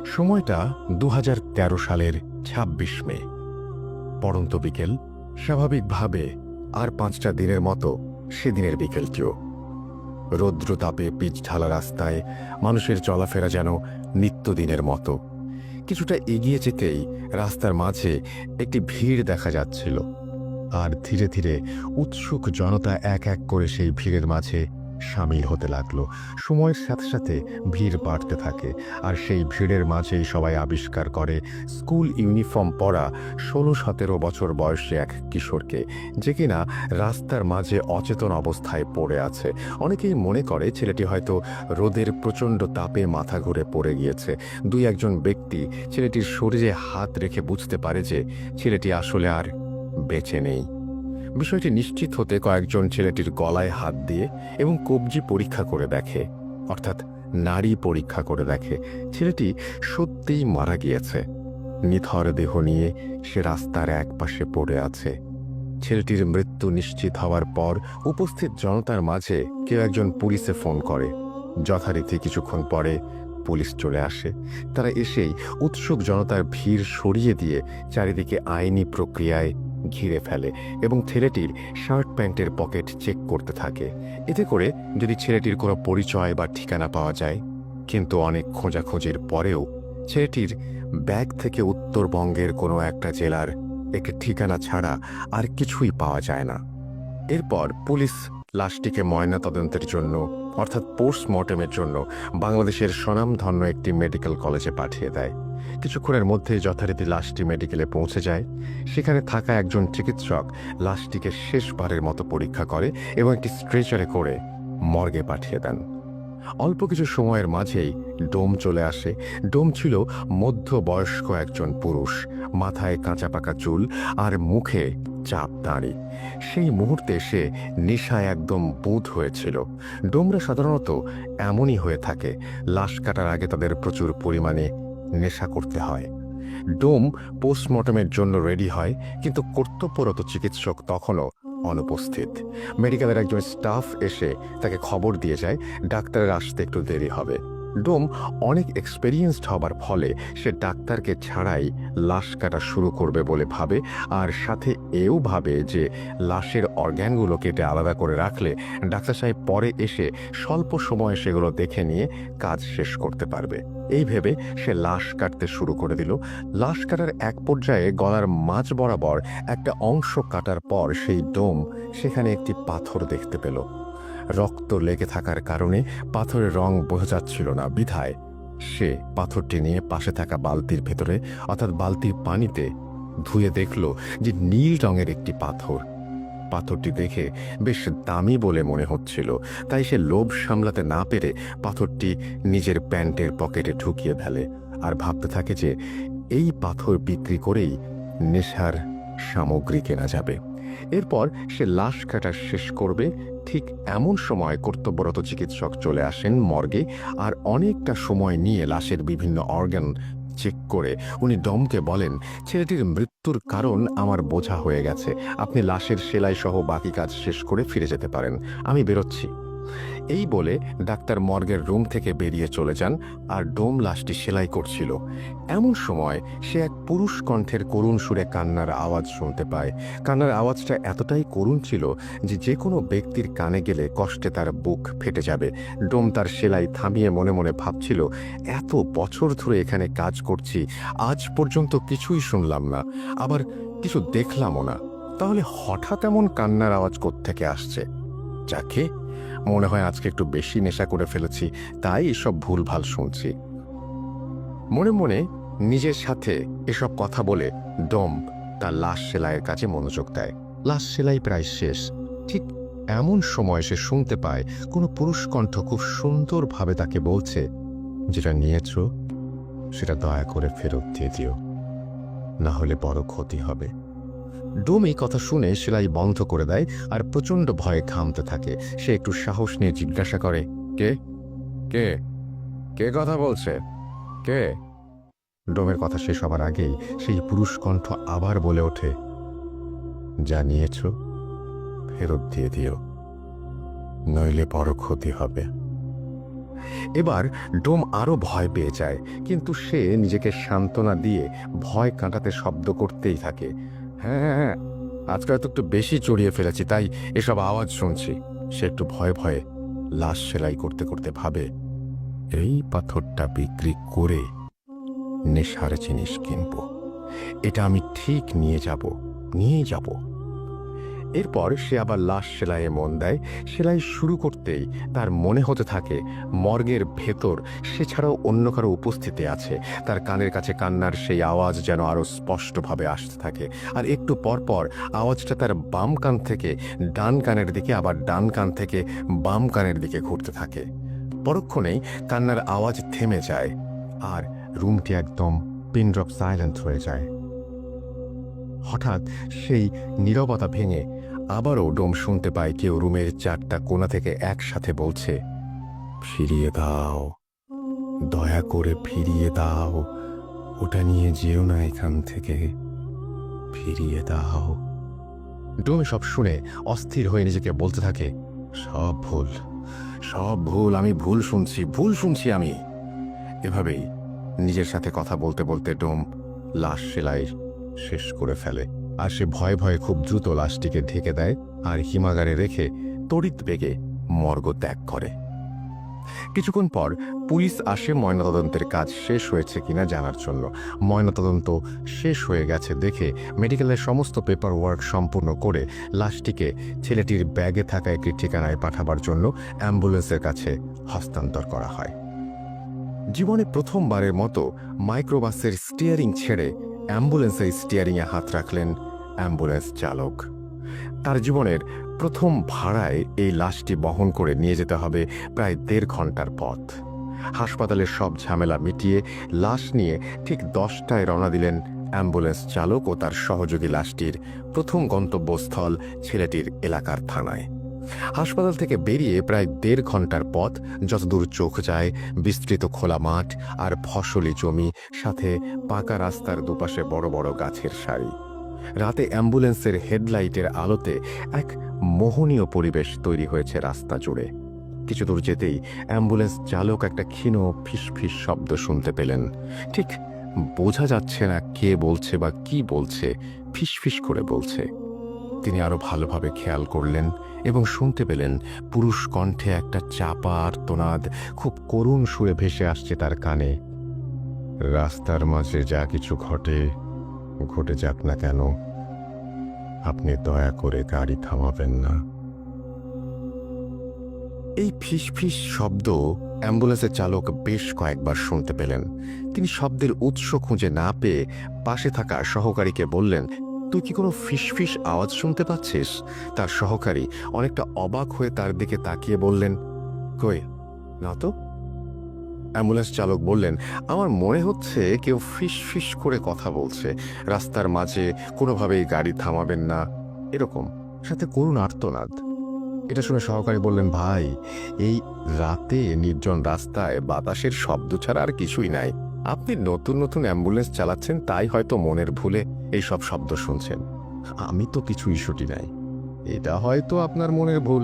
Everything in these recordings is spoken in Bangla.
সময়টা 2013 সালের ২৬ মে। পড়ন্ত বিকেল, স্বাভাবিকভাবে আর 5টা দিনের মতো সেদিনের বিকেলটিও। রৌদ্রতাপে পিচ ঢালা রাস্তায় মানুষের চলাফেরা যেন নিত্যদিনের মতো। কিছুটা এগিয়ে যেতেই রাস্তার মাঝে একটি ভিড় দেখা যাচ্ছিল, আর ধীরে ধীরে উৎসুক জনতা এক এক করে সেই ভিড়ের মাঝে সামিল হতে লাগলো। সময়ের সাথে সাথে ভিড় বাড়তে থাকে, আর সেই ভিড়ের মাঝেই সবাই আবিষ্কার করে স্কুল ইউনিফর্ম পরা 16-17 বছর বয়সী এক কিশোরকে, যে কিনা রাস্তার মাঝে অচেতন অবস্থায় পড়ে আছে। অনেকেই মনে করে ছেলেটি হয়তো রোদের প্রচণ্ড তাপে মাথা ঘুরে পড়ে গিয়েছে। দুই একজন ব্যক্তি ছেলেটির শরীরে হাত রেখে বুঝতে পারে যে ছেলেটি আসলে আর বেঁচে নেই। বিষয়টি নিশ্চিত হতে কয়েকজন ছেলেটির গলায় হাত দিয়ে এবং কবজি পরীক্ষা করে দেখে, অর্থাৎ নাড়ি পরীক্ষা করে দেখে ছেলেটি সত্যিই মারা গিয়েছে। নিথর দেহ নিয়ে সে রাস্তার এক পাশে পড়ে আছে। ছেলেটির মৃত্যু নিশ্চিত হওয়ার পর উপস্থিত জনতার মাঝে কেউ একজন পুলিশে ফোন করে। যথারীতি কিছুক্ষণ পরে পুলিশ চলে আসে। তারা এসেই উৎসুক জনতার ভিড় সরিয়ে দিয়ে চারিদিকে আইনি প্রক্রিয়ায় ঘিরে ফেলে এবং ছেলেটির শার্ট প্যান্টের পকেট চেক করতে থাকে, এতে করে যদি ছেলেটির কোনো পরিচয় বা ঠিকানা পাওয়া যায়। কিন্তু অনেক খোঁজাখুঁজির পরেও ছেলেটির ব্যাগ থেকে উত্তরবঙ্গের কোনো একটা জেলার একটি ঠিকানা ছাড়া আর কিছুই পাওয়া যায় না। এরপর পুলিশ লাশটিকে ময়না তদন্তের জন্য, অর্থাৎ পোস্টমর্টেমের জন্য বাংলাদেশের স্বনামধন্য একটি মেডিকেল কলেজে পাঠিয়ে দেয়। কিছুক্ষণের মধ্যে যথারীতি লাশটি মেডিকেলে পৌঁছে যায়। সেখানে থাকা একজন চিকিৎসক লাশটিকে শেষবারের মতো পরীক্ষা করে এবং একটি স্ট্রেচারে করে মর্গে পাঠিয়ে দেন। অল্প কিছু সময়ের মাঝেই ডোম চলে আসে। ডোম ছিল মধ্যবয়স্ক একজন পুরুষ, মাথায় কাঁচা পাকা চুল আর মুখে চাপ দাঁড়ি। সেই মুহূর্তে সে নেশায় একদম বুঁদ হয়েছিল। ডোমরা সাধারণত এমনই হয়ে থাকে, লাশ কাটার আগে তাদের প্রচুর পরিমাণে নেশা করতে হয়। ডোম পোস্টমর্টমের জন্য রেডি হয়, কিন্তু কর্তব্যরত চিকিৎসক তখনও অনুপস্থিত। মেডিকেলের একজন স্টাফ এসে তাকে খবর দিয়ে যায় ডাক্তারের আসতে একটু দেরি হবে। ডোম অনেক এক্সপেরিয়েন্সড হবার ফলে সে ডাক্তারকে ছাড়াই লাশ কাটা শুরু করবে বলে ভাবে, আর সাথে এও ভাবে যে লাশের অর্গ্যানগুলো কেটে আলাদা করে রাখলে ডাক্তার সাহেব পরে এসে স্বল্প সময়ে সেগুলো দেখে নিয়ে কাজ শেষ করতে পারবে। এই ভেবে সে লাশ কাটতে শুরু করে দিল। লাশ কাটার এক পর্যায়ে গলার মাঝ বরাবর একটা অংশ কাটার পর সেই ডোম সেখানে একটি পাথর দেখতে পেল। রক্ত লেগে থাকার কারণে পাথরের রং বোঝা যাচ্ছিল না, বিধায় সে পাথরটি নিয়ে পাশে থাকা বালতির ভেতরে, অর্থাৎ বালতির পানিতে ধুয়ে দেখল যে নীল রঙের একটি পাথর। পাথরটি দেখে বেশ দামি বলে মনে হচ্ছিল, তাই সে লোভ সামলাতে না পেরে পাথরটি নিজের প্যান্টের পকেটে ঢুকিয়ে ফেলে আর ভাবতে থাকে যে এই পাথর বিক্রি করেই নেশার সামগ্রী কেনা যাবে। এরপর সে লাশ কাটা শেষ করবে। ঠিক এমন সময় কর্তব্যরত চিকিৎসক চলে আসেন মর্গে, আর অনেকটা সময় নিয়ে লাশের বিভিন্ন অর্গান চেক করে উনি ডমকে বলেন, ছেলেটির মৃত্যুর কারণ আমার বোঝা হয়ে গেছে, আপনি লাশের সেলাই সহ বাকি কাজ শেষ করে ফিরে যেতে পারেন, আমি বেরোচ্ছি। এই বলে ডাক্তার মর্গের রুম থেকে বেরিয়ে চলে যান, আর ডোম লাশটি সেলাই করছিল। এমন সময় সে এক পুরুষ কণ্ঠের করুণ সুরে কান্নার আওয়াজ শুনতে পায়। কান্নার আওয়াজটা এতটাই করুণ ছিল যে যে কোনো ব্যক্তির কানে গেলে কষ্টে তার বুক ফেটে যাবে। ডোম তার সেলাই থামিয়ে মনে মনে ভাবছিল, এত বছর ধরে এখানে কাজ করছি, আজ পর্যন্ত কিছুই শুনলাম না, আবার কিছু দেখলামও না, তাহলে হঠাৎ এমন কান্নার আওয়াজ কোত্থেকে আসছে? যাকে মনে হয় আজকে একটু বেশি নেশা করে ফেলেছি, তাই এসব ভুলভাল শুনছি। মনে মনে নিজের সাথে এসব কথা বলে ডোম তার লাশ সেলাইয়ের কাজে মনোযোগ দেয়। লাশ সেলাই প্রায় শেষ। ঠিক এমন সময় সে শুনতে পায় কোনো পুরুষ কণ্ঠ খুব সুন্দরভাবে তাকে বলছে, যেটা নিয়েছ সেটা দয়া করে ফেরত দিয়ে দিও, না হলে বড় ক্ষতি হবে। ডোম এই কথা শুনে সেলাই বন্ধ করে দেয় আর প্রচণ্ড ভয়ে ঘামতে থাকে। সে একটু সাহস নিয়ে জিজ্ঞাসা করে, কে কে কে কথা বলছে, কে? ডোমের কথা শেষ হবার আগেই সেই পুরুষ কণ্ঠ আবার বলে ওঠে, যা নিয়েছ ফেরত দিয়ে দিও, নইলে বড় ক্ষতি হবে। এবার ডোম আরো ভয় পেয়ে যায়, কিন্তু সে নিজেকে সান্ত্বনা দিয়ে ভয় কাটাতে শব্দ করতেই থাকে। হ্যাঁ হ্যাঁ হ্যাঁ, আজকাল তো একটু বেশি চড়িয়ে ফেলেছি, তাই এসব আওয়াজ শুনছি। সে একটু ভয়ে ভয়ে লাশ সেলাই করতে করতে ভাবে, এই পাথরটা বিক্রি করে নেশার জিনিস কিনবো, এটা আমি ঠিক নিয়ে যাব। এরপর সে আবার লাশ সেলাইয়ে মন দেয়। সেলাই শুরু করতেই তার মনে হতে থাকে মর্গের ভেতর সে ছাড়াও অন্য কারো উপস্থিতি আছে। তার কানের কাছে কান্নার সেই আওয়াজ যেন আরো স্পষ্টভাবে আসতে থাকে, আর একটু পরপর আওয়াজটা তার বাম কান থেকে ডান কানের দিকে, আবার ডান কান থেকে বাম কানের দিকে ঘুরতে থাকে। পরক্ষণেই কান্নার আওয়াজ থেমে যায় আর রুমটি একদম পিন ড্রপ সাইলেন্ট হয়ে যায়। হঠাৎ সেই নীরবতা ভেঙে আবারও ডোম শুনতে পায় কেউ রুমের 4টা কোণা থেকে একসাথে বলছে, ফিরিয়ে দাও, দয়া করে ফিরিয়ে দাও, ওটা নিয়ে যেও না এখান থেকে, ফিরিয়ে দাও। ডোম সব শুনে অস্থির হয়ে নিজেকে বলতে থাকে, সব ভুল, আমি ভুল শুনছি আমি। এভাবেই নিজের সাথে কথা বলতে বলতে ডোম লাশ সেলাই শেষ করে ফেলে, আর সে ভয়ে ভয়ে খুব দ্রুত লাশটিকে ঢেকে দেয় আর হিমাগারে রেখে তড়িৎ বেগে মর্গ ত্যাগ করে। কিছুক্ষণ পর পুলিশ আসে ময়নাতদন্তের কাজ শেষ হয়েছে কিনা জানার জন্য। ময়নাতদন্ত শেষ হয়ে গেছে দেখে মেডিকেলের সমস্ত পেপার ওয়ার্ক সম্পূর্ণ করে লাশটিকে ছেলেটির ব্যাগে থাকা একটি ঠিকানায় পাঠাবার জন্য অ্যাম্বুলেন্সের কাছে হস্তান্তর করা হয়। জীবনে প্রথমবারের মতো মাইক্রোবাসের স্টিয়ারিং ছেড়ে অ্যাম্বুলেন্সের স্টিয়ারিংয়ে হাত রাখলেন অ্যাম্বুলেন্স চালক। তার জীবনের প্রথম ভাড়ায় এই লাশটি বহন করে নিয়ে যেতে হবে প্রায় 1.5 ঘন্টার পথ। হাসপাতালের সব ঝামেলা মিটিয়ে লাশ নিয়ে ঠিক 10টায় রওনা দিলেন অ্যাম্বুলেন্স চালক ও তার সহযোগী লাশটির প্রথম গন্তব্যস্থল ছেলেটির এলাকার থানায়। হাসপাতাল থেকে বেরিয়ে প্রায় 1.5 ঘন্টার পথ। যতদূর চোখ যায় বিস্তৃত খোলা মাঠ আর ফসলি জমি, সাথে পাকা রাস্তার দুপাশে বড় বড় গাছের সারি। রাতে অ্যাম্বুলেন্সের হেডলাইটের আলোতে এক মোহনীয় পরিবেশ তৈরি হয়েছে রাস্তা জুড়ে। কিছু দূর যেতেই অ্যাম্বুলেন্স চালক একটা ক্ষীণ ফিসফিস শব্দ শুনতে পেলেন। ঠিক বোঝা যাচ্ছে না কে বলছে বা কি বলছে, ফিসফিস করে বলছে। তিনি আরো ভালোভাবে খেয়াল করলেন এবং শুনতে পেলেন পুরুষ কণ্ঠে একটা চাপা আর্তনাদ খুব করুণ সুরে ভেসে আসছে তার কানে। রাস্তার মাঝে যা কিছু ঘটে যাক না কেন, আপনি দয়া করে গাড়ি থামাবেন না। এই ফিসফিস শব্দ অ্যাম্বুলেন্সের চালক বেশ কয়েকবার শুনতে পেলেন। তিনি শব্দের উৎস খুঁজে না পেয়ে পাশে থাকা সহকারীকে বললেন, তুই কি কোনো ফিসফিস আওয়াজ শুনতে পাচ্ছিস? তার সহকারী অনেকটা অবাক হয়ে তার দিকে তাকিয়ে বললেন, কই না তো। অ্যাম্বুলেন্স চালক বললেন, আমার মনে হচ্ছে কেউ ফিসফিস করে কথা বলছে, রাস্তার মাঝে কোনোভাবেই গাড়ি থামাবেন না, এরকম, সাথে করুণ আর্তনাদ। এটা শুনে সহকারী বললেন, ভাই, এই রাতে নির্জন রাস্তায় বাতাসের শব্দ ছাড়া আর কিছুই নাই। আপনি নতুন নতুন অ্যাম্বুলেন্স চালাচ্ছেন, তাই হয়তো মনের ভুলে এই সব শব্দ শুনছেন। আমি তো কিছু ইস্যুটি নাই, এটা হয়তো আপনার মনের ভুল।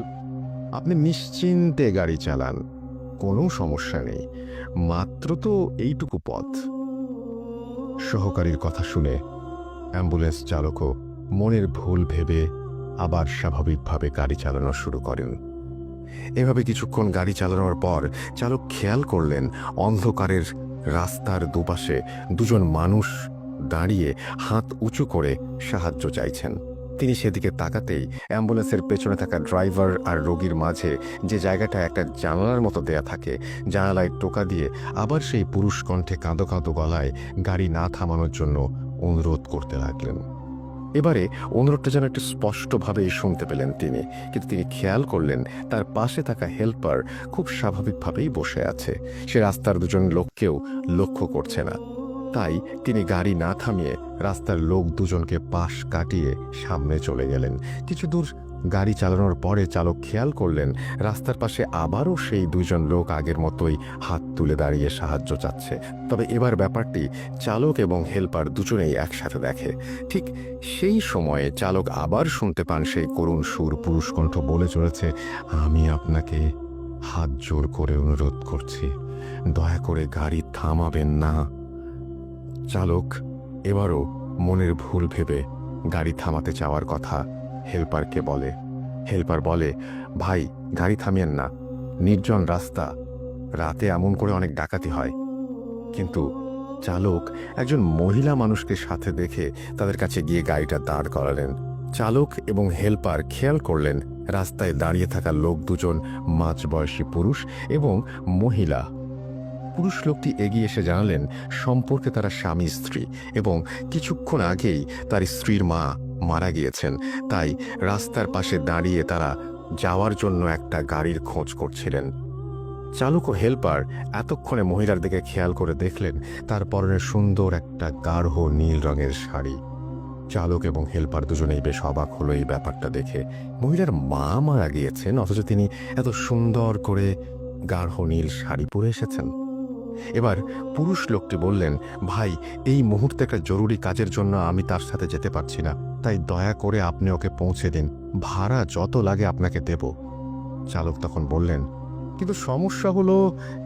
আপনি নিশ্চিন্তে গাড়ি চালান, কোনো সমস্যা নেই, মাত্র তো এইটুকু পথ। সহকারীর কথা শুনে অ্যাম্বুলেন্স চালকও মনের ভুল ভেবে আবার স্বাভাবিকভাবে গাড়ি চালানো শুরু করেন। এভাবে কিছুক্ষণ গাড়ি চালানোর পর চালক খেয়াল করলেন অন্ধকারের রাস্তার দুপাশে দুজন মানুষ দাঁড়িয়ে হাত উঁচু করে সাহায্য চাইছেন। তিনি সেদিকে তাকাতেই অ্যাম্বুলেন্সের পেছনে থাকা ড্রাইভার আর রোগীর মাঝে যে জায়গাটা একটা জানালার মতো দেয়া থাকে, জানালায় টোকা দিয়ে আবার সেই পুরুষ কণ্ঠে কাঁদো কাঁদো গলায় গাড়ি না থামানোর জন্য অনুরোধ করতে লাগলেন। এবারে অনুরোধটা যেন একটু স্পষ্টভাবেই শুনতে পেলেন তিনি, কিন্তু তিনি খেয়াল করলেন তার পাশে থাকা হেল্পার খুব স্বাভাবিকভাবেই বসে আছে। সে রাস্তার দুজন লোককেও লক্ষ্য করছে না। তাই তিনি গাড়ি না থামিয়ে রাস্তার লোক দুজনকে পাশ কাটিয়ে সামনে চলে গেলেন। কিছু দূর গাড়ি চালানোর পরে চালক খেয়াল করলেন রাস্তার পাশে আবারও সেই দুজন লোক আগের মতোই হাত তুলে দাঁড়িয়ে সাহায্য চাচ্ছে। তবে এবার ব্যাপারটি চালক এবং হেল্পার দুজনেই একসাথে দেখে। ঠিক সেই সময়ে চালক আবার শুনতে পান সেই করুণ সুর, পুরুষ কণ্ঠ বলে চলেছে, আমি আপনাকে হাত জোর করে অনুরোধ করছি, দয়া করে গাড়ি থামাবেন না। চালক এবারও মনের ভুল ভেবে গাড়ি থামাতে চাওয়ার কথা হেল্পারকে বলে। হেল্পার বলে, ভাই গাড়ি থামিয়েন না, নির্জন রাস্তা, রাতে এমন করে অনেক ডাকাতি হয়। কিন্তু চালক একজন মহিলা মানুষকে সাথে দেখে তাদের কাছে গিয়ে গাড়িটা দাঁড় করালেন। চালক এবং হেল্পার খেয়াল করলেন রাস্তায় দাঁড়িয়ে থাকা লোক দুজন মাঝবয়সী পুরুষ এবং মহিলা। পুরুষ লোকটি এগিয়ে এসে জানালেন সম্পর্কে তারা স্বামী স্ত্রী এবং কিছুক্ষণ আগেই তার স্ত্রীর মা মারা গিয়েছেন, তাই রাস্তার পাশে দাঁড়িয়ে তারা যাওয়ার জন্য একটা গাড়ির খোঁজ করছিলেন। চালক ও হেল্পার এতক্ষণে মহিলার দিকে খেয়াল করে দেখলেন তার পরনে সুন্দর একটা গাঢ় নীল রঙের শাড়ি। চালক এবং হেল্পার দুজনেই বেশ অবাক হলো এই ব্যাপারটা দেখে। মহিলার মা মারা গিয়েছেন, অথচ তিনি এত সুন্দর করে গাঢ় নীল শাড়ি পরে এসেছেন। এবার পুরুষ লোকটি বললেন, ভাই এই মুহূর্তে একটা জরুরি কাজের জন্য আমি তার সাথে যেতে পারছি না, তাই দয়া করে আপনি ওকে পৌঁছে দিন, ভাড়া যত লাগে আপনাকে দেব। চালক তখন বললেন, কিন্তু সমস্যা হলো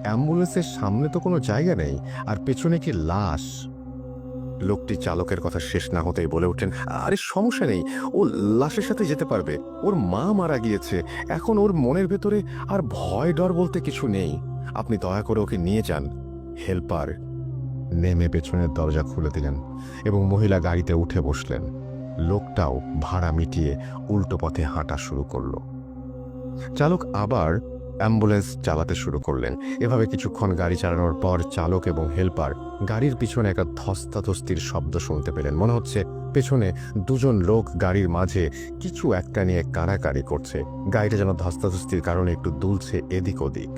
অ্যাম্বুলেন্সের সামনে তো কোনো জায়গা নেই, আর পেছনে কি লাশ। লোকটি চালকের কথা শেষ না হতেই বলে ওঠেন, আরে সমস্যা নেই, ও লাশের সাথে যেতে পারবে, ওর মা মারা গিয়েছে, এখন ওর মনের ভেতরে আর ভয় ডর বলতে কিছু নেই, আপনি দয়া করে ওকে নিয়ে যান। হেল্পার নেমে পেছনের দরজা খুলে দিলেন এবং মহিলা গাড়িতে উঠে বসলেন। লোকটাও ভাড়া মিটিয়ে উল্টো পথে হাঁটা শুরু করল। চালক আবার অ্যাম্বুলেন্স চালাতে শুরু করলেন। এভাবে কিছুক্ষণ গাড়ি চালানোর পর চালক এবং হেল্পার গাড়ির পিছনে একটা ধস্তাধস্তির শব্দ শুনতে পেলেন। মনে হচ্ছে পেছনে দুজন লোক গাড়ির মাঝে কিছু একটা নিয়ে কাড়াকাড়ি করছে। গাড়িটা যেন ধস্তাধস্তির কারণে একটু দুলছে এদিক ওদিক।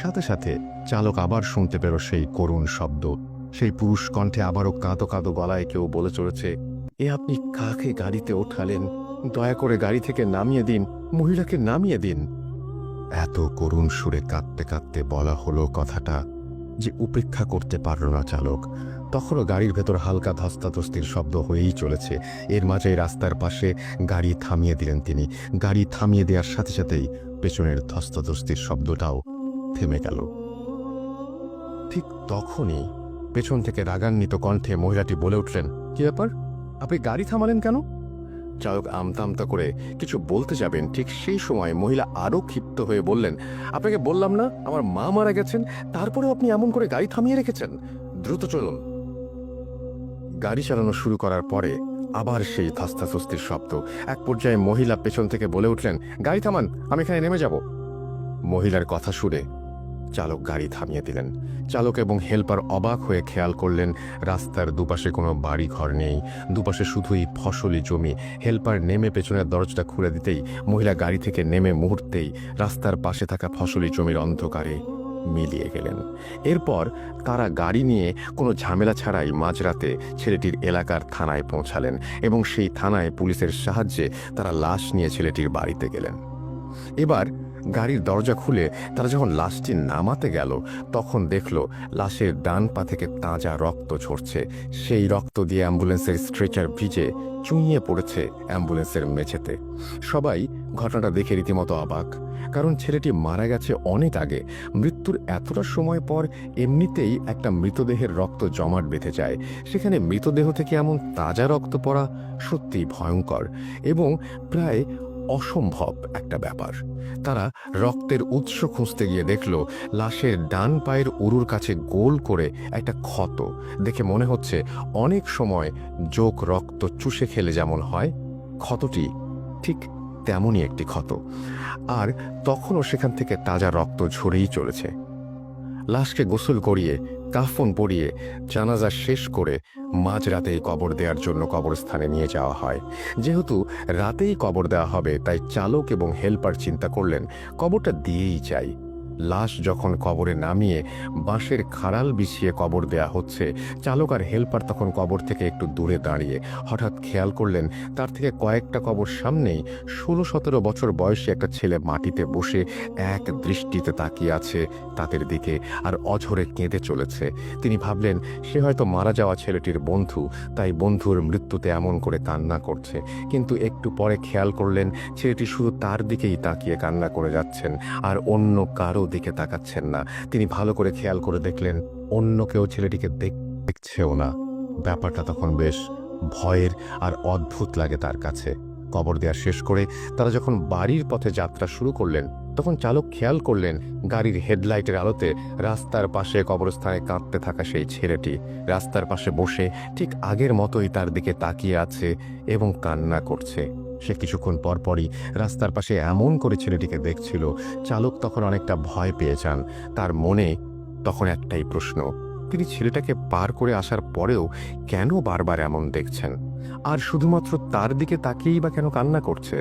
সাথে সাথে চালক আবার শুনতে পেল সেই করুণ শব্দ। সেই পুরুষ কণ্ঠে আবারও কাঁদো কাঁদো গলায় কেউ বলে চলেছে, এ আপনি কাকে গাড়িতে ওঠালেন, দয়া করে গাড়ি থেকে নামিয়ে দিন, মহিলাকে নামিয়ে দিন। এত করুণ সুরে কাঁদতে কাঁদতে বলা হলো কথাটা যে উপেক্ষা করতে পারল না চালক। তখনও গাড়ির ভেতর হালকা ধস্তাধস্তির শব্দ হয়েই চলেছে। এর মাঝে রাস্তার পাশে গাড়ি থামিয়ে দিলেন তিনি। গাড়ি থামিয়ে দেওয়ার সাথে সাথেই পেছনের ধস্তাধস্তির শব্দটাও থেমে গেল। ঠিক তখনই পেছন থেকে রাগান্বিত কণ্ঠে মহিলাটি বলে উঠলেন, কি ব্যাপার, আপনি গাড়ি থামালেন কেন? চালক আমতা আমতা করে কিছু বলতে যাবেন, ঠিক সেই সময় মহিলা আরও ক্ষিপ্ত হয়ে বললেন, আপনাকে বললাম না আমার মা মারা গেছেন, তারপরেও আপনি এমন করে গাড়ি থামিয়ে রেখেছেন, দ্রুত চলুন। গাড়ি চালানো শুরু করার পরে আবার সেই ধস্তাধস্তির শব্দ। এক পর্যায়ে মহিলা পেছন থেকে বলে উঠলেন, গাড়ি থামান, আমি এখানে নেমে যাব। মহিলার কথা শুনে চালক গাড়ি থামিয়ে দিলেন। চালক এবং হেল্পার অবাক হয়ে খেয়াল করলেন রাস্তার দুপাশে কোনো বাড়ি ঘর নেই, দুপাশে শুধুই ফসলি জমি। হেল্পার নেমে পেছনের দরজাটা খুলে দিতেই মহিলা গাড়ি থেকে নেমে মুহূর্তেই রাস্তার পাশে থাকা ফসলি জমির অন্ধকারে মিলিয়ে গেলেন। এরপর তারা গাড়ি নিয়ে কোনো ঝামেলা ছাড়াই মাঝরাতে ছেলেটির এলাকার থানায় পৌঁছালেন এবং সেই থানায় পুলিশের সাহায্যে তারা লাশ নিয়ে ছেলেটির বাড়িতে গেলেন। এবার গাড়ির দরজা খুলে তারা যখন লাশটি নামাতে গেল তখন দেখল লাশের ডান পা থেকে তাজা রক্ত ঝরছে। সেই রক্ত দিয়ে অ্যাম্বুলেন্সের স্ট্রেচার ভিজে চুইয়ে পড়েছে অ্যাম্বুলেন্সের মেঝেতে। সবাই ঘটনাটা দেখে রীতিমতো অবাক, কারণ ছেলেটি মারা গেছে অনেক আগে। মৃত্যুর এতটা সময় পর এমনিতেই একটা মৃতদেহের রক্ত জমাট বেঁধে যায়, সেখানে মৃতদেহ থেকে এমন তাজা রক্ত পড়া সত্যিই ভয়ঙ্কর এবং প্রায় অসম্ভব একটা ব্যাপার। তারা রক্তের উৎস খুঁজতে গিয়ে দেখল লাশের ডান পায়ের উরুর কাছে গোল করে একটা ক্ষত। দেখে মনে হচ্ছে অনেক সময় যোগ রক্ত চুষে খেলে যেমন হয়, ক্ষতটি ঠিক তেমনই একটি ক্ষত, আর তখনও সেখান থেকে তাজা রক্ত ঝরেই চলেছে। লাশকে গোসল করিয়ে কাফন পরিয়ে জানাজা শেষ করে মাঝরাতেই কবর দেওয়ার জন্য কবরস্থানে নিয়ে যাওয়া হয়। যেহেতু রাতেই কবর দেওয়া হবে তাই চালক এবং হেল্পার চিন্তা করলেন কবরটা দিয়েই যাই, লাশ যখন কবরে নামিয়ে বাঁশের খাড়াল বিছিয়ে কবর দেয়া হচ্ছে, চালক আর হেল্পার তখন কবর থেকে একটু দূরে দাঁড়িয়ে হঠাৎ খেয়াল করলেন তার থেকে কয়েকটা কবর সামনেই 16-17 বছর বয়সী একটা ছেলে মাটিতে বসে এক দৃষ্টিতে তাকিয়ে আছে তাদের দিকে আর অঝরে কেঁদে চলেছে। তিনি ভাবলেন সে হয়তো মারা যাওয়া ছেলেটির বন্ধু, তাই বন্ধুর মৃত্যুতে এমন করে কান্না করছে। কিন্তু একটু পরে খেয়াল করলেন ছেলেটি শুধু তার দিকেই তাকিয়ে কান্না করে যাচ্ছেন আর অন্য কারো দিকে তাকাচ্ছেন না। তিনি ভালো করে খেয়াল করে দেখলেন অন্য কেউ ছেলেটিকে দেখছেও না। ব্যাপারটা তখন বেশ ভয়ের আর অদ্ভুত লাগে তার কাছে। কবর দেওয়া শেষ করে তারা যখন বাড়ির পথে যাত্রা শুরু করলেন, তখন চালক খেয়াল করলেন গাড়ির হেডলাইটের আলোতে রাস্তার পাশে কবরস্থানে কাঁদতে থাকা সেই ছেলেটি রাস্তার পাশে বসে ঠিক আগের মতোই তার দিকে তাকিয়ে আছে এবং কান্না করছে। সে কিছুক্ষণ পরপরই রাস্তার পাশে এমন করে ছেলেটিকে দেখছিল। চালক তখন অনেকটা ভয় পেয়ে যান। তার মনে তখন একটাই প্রশ্ন, তিনি ছেলেটাকে পার করে আসার পরেও কেন বারবার এমন দেখছেন, আর শুধুমাত্র তার দিকে তাকিয়েই বা কেন কান্না করছে?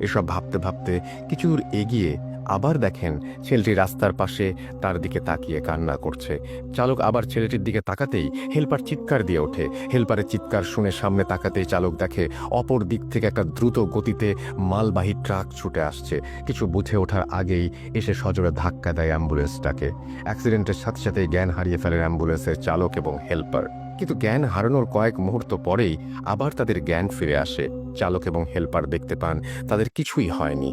এসব ভাবতে ভাবতে কিছু দূর এগিয়ে আবার দেখেন ছেলেটি রাস্তার পাশে তার দিকে তাকিয়ে কান্না করছে। চালক আবার ছেলেটির দিকে তাকাতেই হেল্পার চিৎকার দিয়ে ওঠে। হেল্পারের চিৎকার শুনে সামনে তাকাতেই চালক দেখে অপর দিক থেকে একটা দ্রুত গতিতে মালবাহী ট্রাক ছুটে আসছে। কিছু বুঝে ওঠার আগেই এসে সজোরে ধাক্কা দেয় অ্যাম্বুলেন্সটাকে। অ্যাক্সিডেন্টের সাথে সাথেই জ্ঞান হারিয়ে ফেলেন অ্যাম্বুলেন্সের চালক এবং হেল্পার। কিন্তু জ্ঞান হারানোর কয়েক মুহূর্ত পরেই আবার তাদের জ্ঞান ফিরে আসে। চালক এবং হেল্পার দেখতে পান তাদের কিছুই হয়নি।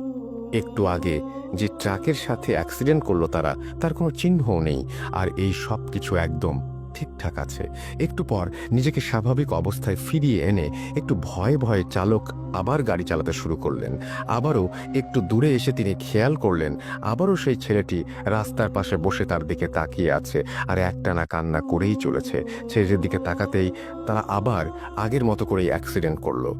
একটু আগে যে ট্রাকের সাথে অ্যাক্সিডেন্ট করলো তারা, তার কোনো চিহ্নও নেই, আর এই সব কিছু একদম ঠিকঠাক আছে। একটু পর নিজেকে স্বাভাবিক অবস্থায় ফিরিয়ে এনে একটু ভয়ে ভয়ে চালক আবার গাড়ি চালাতে শুরু করলেন। আবারও একটু দূরে এসে তিনি খেয়াল করলেন আবারও সেই ছেলেটি রাস্তার পাশে বসে তার দিকে তাকিয়ে আছে আর একটানা কান্না করেই চলেছে। ছেলেটির দিকে তাকাতেই তারা আবার আগের মতো করেই অ্যাক্সিডেন্ট করলো।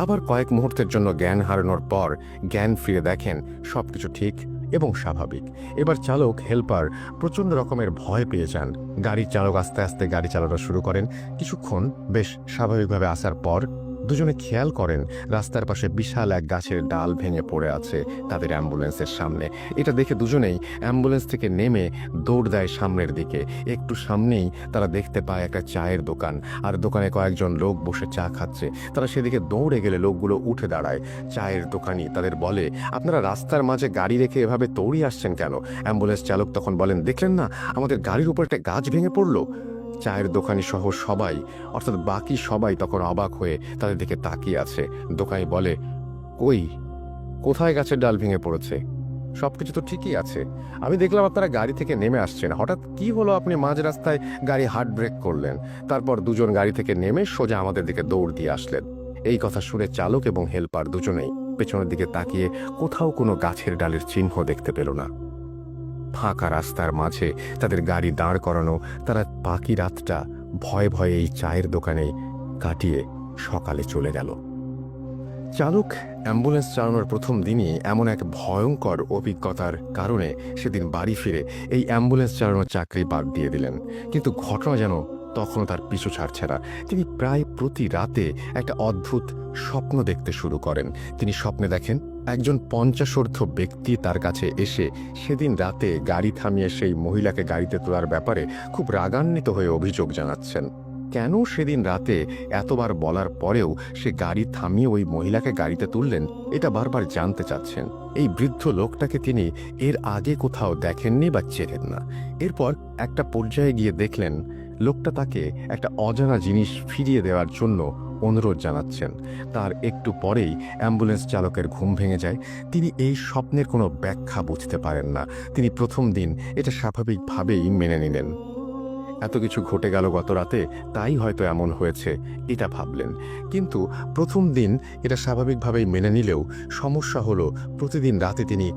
আবার কয়েক মুহূর্তের জন্য জ্ঞান হারানোর পর জ্ঞান ফিরে দেখেন সবকিছু ঠিক এবং স্বাভাবিক। এবার চালক হেল্পার প্রচণ্ড রকমের ভয় পেয়ে যান। গাড়ির চালক আস্তে আস্তে গাড়ি চালানো শুরু করেন। কিছুক্ষণ বেশ স্বাভাবিকভাবে আসার পর দুজনে খেয়াল করেন রাস্তার পাশে বিশাল এক গাছের ডাল ভেঙে পড়ে আছে তাদের অ্যাম্বুলেন্সের সামনে। এটা দেখে দুজনেই অ্যাম্বুলেন্স থেকে নেমে দৌড় দেয় সামনের দিকে। একটু সামনেই তারা দেখতে পায় একটা চায়ের দোকান, আর দোকানে কয়েকজন লোক বসে চা খাচ্ছে। তারা সেদিকে দৌড়ে গেলে লোকগুলো উঠে দাঁড়ায়। চায়ের দোকানি তাদের বলে, আপনারা রাস্তার মাঝে গাড়ি রেখে এভাবে দৌড়িয়ে আসছেন কেন? অ্যাম্বুলেন্স চালক তখন বলেন, দেখলেন না আমাদের গাড়ির উপর একটা গাছ ভেঙে পড়লো। চায়ের দোকানি সহ সবাই, অর্থাৎ বাকি সবাই তখন অবাক হয়ে তাদের দিকে তাকিয়ে আছে। দোকানি বলে, কোথায় গাছের ডাল ভেঙে পড়েছে? সবকিছু তো ঠিকই আছে। আমি দেখলাম আপনারা গাড়ি থেকে নেমে আসছেন, হঠাৎ কি হলো আপনি মাঝ রাস্তায় গাড়ি হার্ড ব্রেক করলেন, তারপর দুজন গাড়ি থেকে নেমে সোজা আমাদের দিকে দৌড় দিয়ে আসলেন। এই কথা শুনে চালক এবং হেল্পার দুজনেই পেছনের দিকে তাকিয়ে কোথাও কোনো গাছের ডালের চিহ্ন দেখতে পেল না। ফাঁকা রাস্তার মাঝে তাদের গাড়ি দাঁড় করানো, তারা বাকি রাতটা ভয়ে ভয়ে এই চায়ের দোকানে কাটিয়ে সকালে চলে গেল। চালক অ্যাম্বুলেন্স চালানোর প্রথম দিনই এমন এক ভয়ঙ্কর অভিজ্ঞতার কারণে সেদিন বাড়ি ফিরে এই অ্যাম্বুলেন্স চালানোর চাকরি বাদ দিয়ে দিলেন। কিন্তু ঘটনা যেন তখনও তার পিছু ছাড়ছে না। তিনি প্রায় প্রতি রাতে একটা অদ্ভুত স্বপ্ন দেখতে শুরু করেন। তিনি স্বপ্নে দেখেন একজন 50 ব্যক্তি তার কাছে এসে সেদিন রাতে গাড়ি থামিয়ে সেই মহিলাকে গাড়িতে তোলার ব্যাপারে খুব রাগান্বিত হয়ে অভিযোগ জানাচ্ছেন। কেন সেদিন রাতে এতবার বলার পরেও সে গাড়ি থামিয়ে ওই মহিলাকে গাড়িতে তুললেন, এটা বারবার জানতে চাচ্ছেন। এই বৃদ্ধ লোকটাকে তিনি এর আগে কোথাও দেখেননি বা চেনেন না। এরপর একটা পর্যায়ে গিয়ে দেখলেন লোকটা তাকে একটা অজানা জিনিস ফিরিয়ে দেওয়ার জন্য অনুরোধ জানাচ্ছেন। তার একটু পরেই অ্যাম্বুলেন্স চালকের ঘুম ভেঙে যায়। তিনি এই স্বপ্নের কোনো ব্যাখ্যা বুঝতে পারেন না। তিনি প্রথম দিন এটা স্বাভাবিকভাবেই মেনে নিলেন। এত কিছু ঘটে গেল গত রাতে, তাই হয়তো এমন হয়েছে এটা ভাবলেন। কিন্তু প্রথম দিন এটা স্বাভাবিকভাবেই মেনে নিলেও সমস্যা হলো প্রতিদিন রাতে তিনি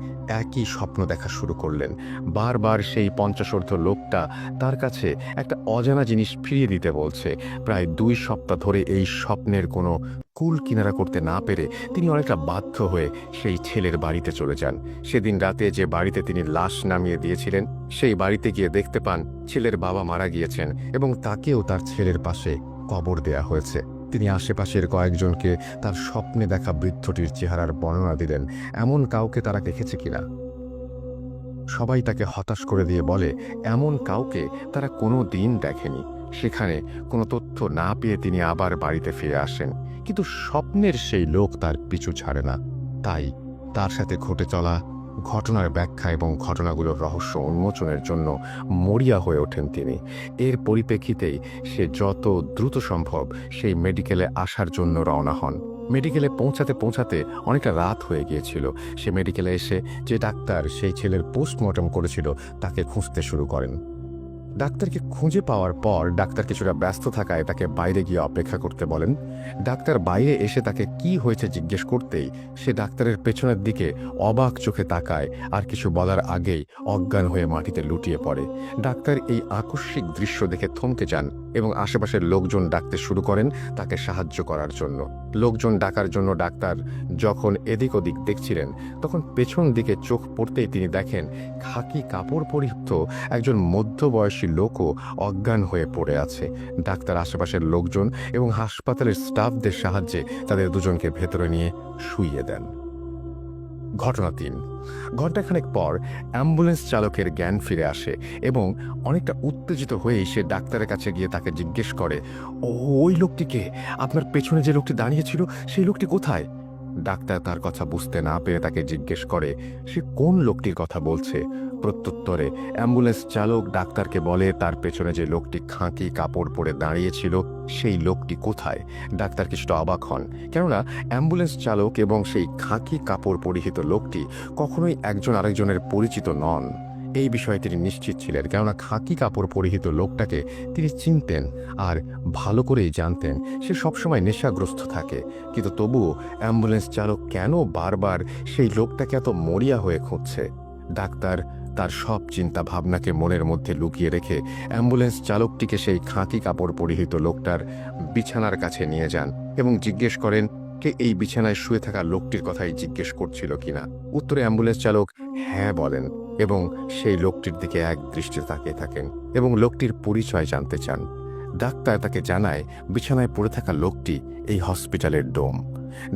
একই স্বপ্ন দেখা শুরু করলেন। বারবার সেই 50 লোকটা তার কাছে একটা অজানা জিনিস ফিরিয়ে দিতে বলছে। প্রায় 2 সপ্তাহ ধরে এই স্বপ্নের কোনো কুল কিনারা করতে না পেরে তিনি অনেকটা বাধ্য হয়ে সেই ছেলের বাড়িতে চলে যান। সেদিন রাতে যে বাড়িতে তিনি লাশ নামিয়ে দিয়েছিলেন সেই বাড়িতে গিয়ে দেখতে পান ছেলের বাবা মারা গিয়েছেন এবং তাকেও তার ছেলের পাশে কবর দেয়া হয়েছে। তিনি আশেপাশের কয়েকজনকে তার স্বপ্নে দেখা বৃদ্ধটির চেহারার বর্ণনা দিলেন, এমন কাউকে তারা দেখেছে কিনা। সবাই তাকে হতাশ করে দিয়ে বলে এমন কাউকে তারা কোনো দিন দেখেনি। সেখানে কোনো তথ্য না পেয়ে তিনি আবার বাড়িতে ফিরে আসেন, কিন্তু স্বপ্নের সেই লোক তার পিছু ছাড়ে না। তাই তার সাথে ঘটে চলা ঘটনার ব্যাখ্যা এবং ঘটনাগুলোর রহস্য উন্মোচনের জন্য মরিয়া হয়ে ওঠেন তিনি। এর পরিপ্রেক্ষিতেই সে যত দ্রুত সম্ভব সেই মেডিকেলে আসার জন্য রওনা হন। মেডিকেলে পৌঁছাতে পৌঁছাতে অনেকটা রাত হয়ে গিয়েছিল। সে মেডিকেলে এসে যে ডাক্তার সেই ছেলের পোস্টমর্টম করেছিল তাকে খুঁজতে শুরু করেন। ডাক্তারকে খুঁজে পাওয়ার পর ডাক্তার কিছুটা ব্যস্ত থাকায় তাকে বাইরে গিয়ে অপেক্ষা করতে বলেন। ডাক্তার বাইরে এসে তাকে কি হয়েছে জিজ্ঞেস করতেই সে ডাক্তারের পেছনের দিকে অবাক চোখে তাকায়, আর কিছু বলার আগেই অজ্ঞান হয়ে মাটিতে লুটিয়ে পড়ে। ডাক্তার এই আকস্মিক দৃশ্য দেখে থমকে যান এবং আশেপাশের লোকজন ডাকতে শুরু করেন তাকে সাহায্য করার জন্য। লোকজন ডাকার জন্য ডাক্তার যখন এদিক ওদিক দেখছিলেন, তখন পেছন দিকে চোখ পড়তেই তিনি দেখেন খাকি কাপড় পরিহিত একজন মধ্যবয়সী লোকও অজ্ঞান হয়ে পড়ে আছে। ডাক্তার আশেপাশের লোকজন এবং হাসপাতালের স্টাফদের সাহায্যে তাদের দুজনকে ভেতরে নিয়ে শুইয়ে দেন। ঘটনা 3। ঘণ্টাখানেক পর অ্যাম্বুলেন্স চালকের জ্ঞান ফিরে আসে এবং অনেকটা উত্তেজিত হয়েই সে ডাক্তারের কাছে গিয়ে তাকে জিজ্ঞেস করে, ওই লোকটিকে, আপনার পেছনে যে লোকটি দাঁড়িয়েছিল সেই লোকটি কোথায়? ডাক্তার তার কথা বুঝতে না পেরে তাকে জিজ্ঞেস করে সে কোন লোকটির কথা বলছে। প্রত্যুত্তরে অ্যাম্বুলেন্স চালক ডাক্তারকে বলে তার পেছনে যে লোকটি খাঁকি কাপড় পরে দাঁড়িয়েছিল সেই লোকটি কোথায়। ডাক্তার কিছুটা অবাক হন, কেননা অ্যাম্বুলেন্স চালক এবং সেই খাঁকি কাপড় পরিহিত লোকটি কখনোই একজন আরেকজনের পরিচিত নন। এই বিষয়ে তিনি নিশ্চিত ছিলেন, কেননা খাঁকি কাপড় পরিহিত লোকটাকে তিনি চিনতেন আর ভালো করেই জানতেন সে সবসময় নেশাগ্রস্ত থাকে। কিন্তু তবুও অ্যাম্বুলেন্স চালক কেন বারবার সেই লোকটাকে এত মরিয়া হয়ে খুঁজছে? ডাক্তার তার সব চিন্তা ভাবনাকে মনের মধ্যে লুকিয়ে রেখে অ্যাম্বুলেন্স চালকটিকে সেই খাঁকি কাপড় পরিহিত লোকটার বিছানার কাছে নিয়ে যান এবং জিজ্ঞেস করেন কে এই বিছানায় শুয়ে থাকা লোকটির কথাই জিজ্ঞেস করছিল কিনা। উত্তরে অ্যাম্বুলেন্স চালক হ্যাঁ বলেন এবং সেই লোকটির দিকে এক দৃষ্টিতে তাকিয়ে থাকেন এবং লোকটির পরিচয় জানতে চান। ডাক্তার তাকে জানায় বিছানায় পড়ে থাকা লোকটি এই হসপিটালের ডোম।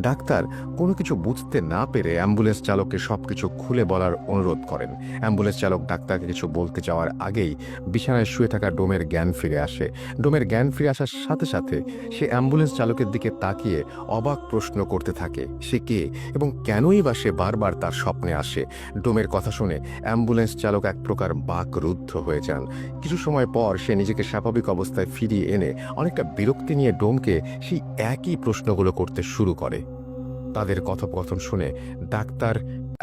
ডাক্তার কোনো কিছু বুঝতে না পেরে অ্যাম্বুলেন্স চালককে সবকিছু খুলে বলার অনুরোধ করেন। অ্যাম্বুলেন্স চালক ডাক্তারকে কিছু বলতে যাওয়ার আগেই বিছানায় শুয়ে থাকা ডোমের জ্ঞান ফিরে আসে। ডোমের জ্ঞান ফিরে আসার সাথে সাথে সে অ্যাম্বুলেন্স চালকের দিকে তাকিয়ে অবাক প্রশ্ন করতে থাকে সে কে এবং কেনই বা সে বারবার তার স্বপ্নে আসে। ডোমের কথা শুনে অ্যাম্বুলেন্স চালক এক প্রকার বাকরুদ্ধ হয়ে যান। কিছু সময় পর সে নিজেকে স্বাভাবিক অবস্থায় ফিরিয়ে এনে অনেকটা বিরক্তি নিয়ে ডোমকে সেই একই প্রশ্নগুলো করতে শুরু করে। তাদের কথোপকথন শুনে ডাক্তার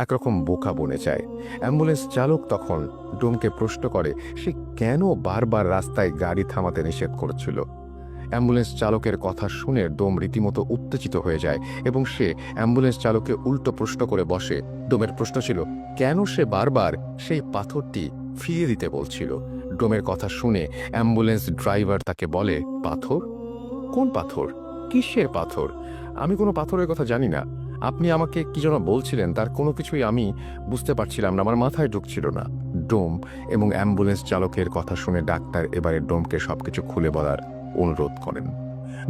একরকম বোকা বনে যায়। অ্যাম্বুলেন্স চালক তখন ডোমকে প্রশ্ন করে সে কেন বারবার রাস্তায় গাড়ি থামাতে নিষেধ করেছিল। অ্যাম্বুলেন্স চালকের কথা শুনে ডোম রীতিমতো উত্তেজিত হয়ে যায় এবং সে অ্যাম্বুলেন্স চালককে উল্টো প্রশ্ন করে বসে। ডোমের প্রশ্ন ছিল কেন সে বারবার সেই পাথরটি ফিরিয়ে দিতে বলছিল। ডোমের কথা শুনে অ্যাম্বুলেন্স ড্রাইভার তাকে বলে পাথর? কোন পাথর? কিসের পাথর? আমি কোনো পাথরের কথা জানি না। আপনি আমাকে কি যেন বলছিলেন তার কোনো কিছুই আমি বুঝতে পারছিলাম না, আমার মাথায় ঢুকছিল না। ডোম এবং অ্যাম্বুলেন্স চালকের কথা শুনে ডাক্তার এবারে ডোমকে সবকিছু খুলে বলার অনুরোধ করেন।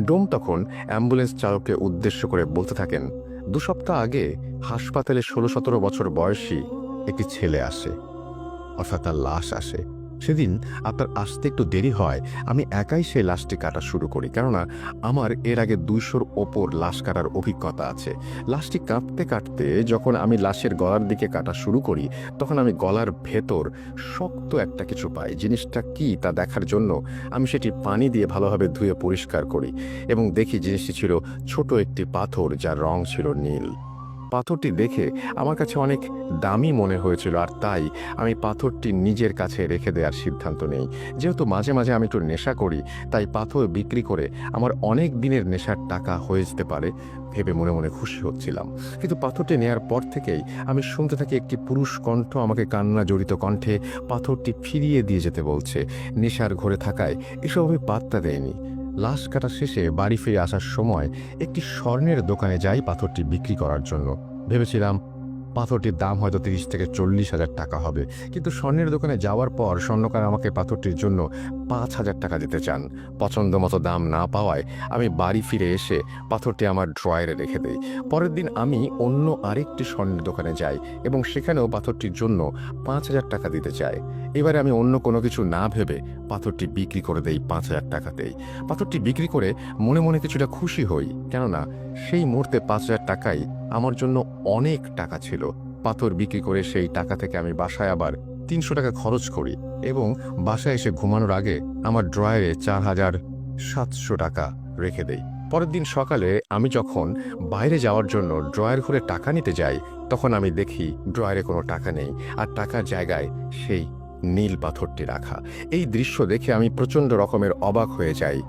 ডোম তখন অ্যাম্বুলেন্স চালককে উদ্দেশ্য করে বলতে থাকেন 2 সপ্তাহ আগে হাসপাতালে 16-17 বছর বয়সী একটি ছেলে আসে, অর্থাৎ তার লাশ আসে। সেদিন আপনার আসতে একটু দেরি হয়, আমি একাই সেই লাশটি কাটা শুরু করি, কেননা আমার এর আগে 200-র ওপর লাশ কাটার অভিজ্ঞতা আছে। লাশটি কাটতে কাটতে যখন আমি লাশের গলার দিকে কাটা শুরু করি তখন আমি গলার ভেতর শক্ত একটা কিছু পাই। জিনিসটা কি তা দেখার জন্য আমি সেটি পানি দিয়ে ভালোভাবে ধুয়ে পরিষ্কার করি এবং দেখি জিনিসটি ছিল ছোট একটি পাথর যার রং ছিল নীল। পাথরটি দেখে আমার কাছে অনেক দামি মনে হয়েছিল, আর তাই আমি পাথরটি নিজের কাছে রেখে দেওয়ার সিদ্ধান্ত নেই। যেহেতু মাঝে মাঝে আমি একটু নেশা করি, তাই পাথর বিক্রি করে আমার অনেক দিনের নেশার টাকা হয়ে যেতে পারে ভেবে মনে মনে খুশি হচ্ছিলাম। কিন্তু পাথরটি নেয়ার পর থেকেই আমি শুনতে থাকি একটি পুরুষ কণ্ঠ আমাকে কান্না জড়িত কণ্ঠে পাথরটি ফিরিয়ে দিয়ে যেতে বলছে। নেশার ঘরে থাকায় এসব আমি পাত্তা দেয়নি। লাশ কাটা শেষে বাড়ি ফিরে আসার সময় একটি স্বর্ণের দোকানে যাই পাথরটি বিক্রি করার জন্য। ভেবেছিলাম পাথরটির দাম হয়তো 30 থেকে 40,000 টাকা হবে। কিন্তু স্বর্ণের দোকানে যাওয়ার পর স্বর্ণকার আমাকে পাথরটির জন্য 5,000 টাকা দিতে চান। পছন্দ মতো দাম না পাওয়ায় আমি বাড়ি ফিরে এসে পাথরটি আমার ড্রয়ারে রেখে দেই। পরের দিন আমি অন্য আরেকটি স্বর্ণের দোকানে যাই এবং সেখানেও পাথরটির জন্য 5,000 টাকা দিতে চাই। এবারে আমি অন্য কোনো কিছু না ভেবে পাথরটি বিক্রি করে দেই 5,000 টাকাতেই। পাথরটি বিক্রি করে মনে মনে কিছুটা খুশি হই, কেননা সেই মুহূর্তে 5,000 টাকাই আমার জন্য অনেক টাকা ছিল। পাথর বিক্রি করে সেই টাকা থেকে আমি বাসায় আবার 300 টাকা খরচ করি এবং বাসায় এসে ঘুমানোর আগে আমার ড্রয়ারে 4,700 টাকা রেখে দেই। পরের দিন সকালে আমি যখন বাইরে যাওয়ার জন্য ড্রয়ার খুলে টাকা নিতে যাই, তখন আমি দেখি ড্রয়ারে কোনো টাকা নেই, আর টাকার জায়গায় সেই নীল পাথরটি রাখা। এই দৃশ্য দেখে আমি প্রচণ্ড রকমের অবাক হয়ে যাই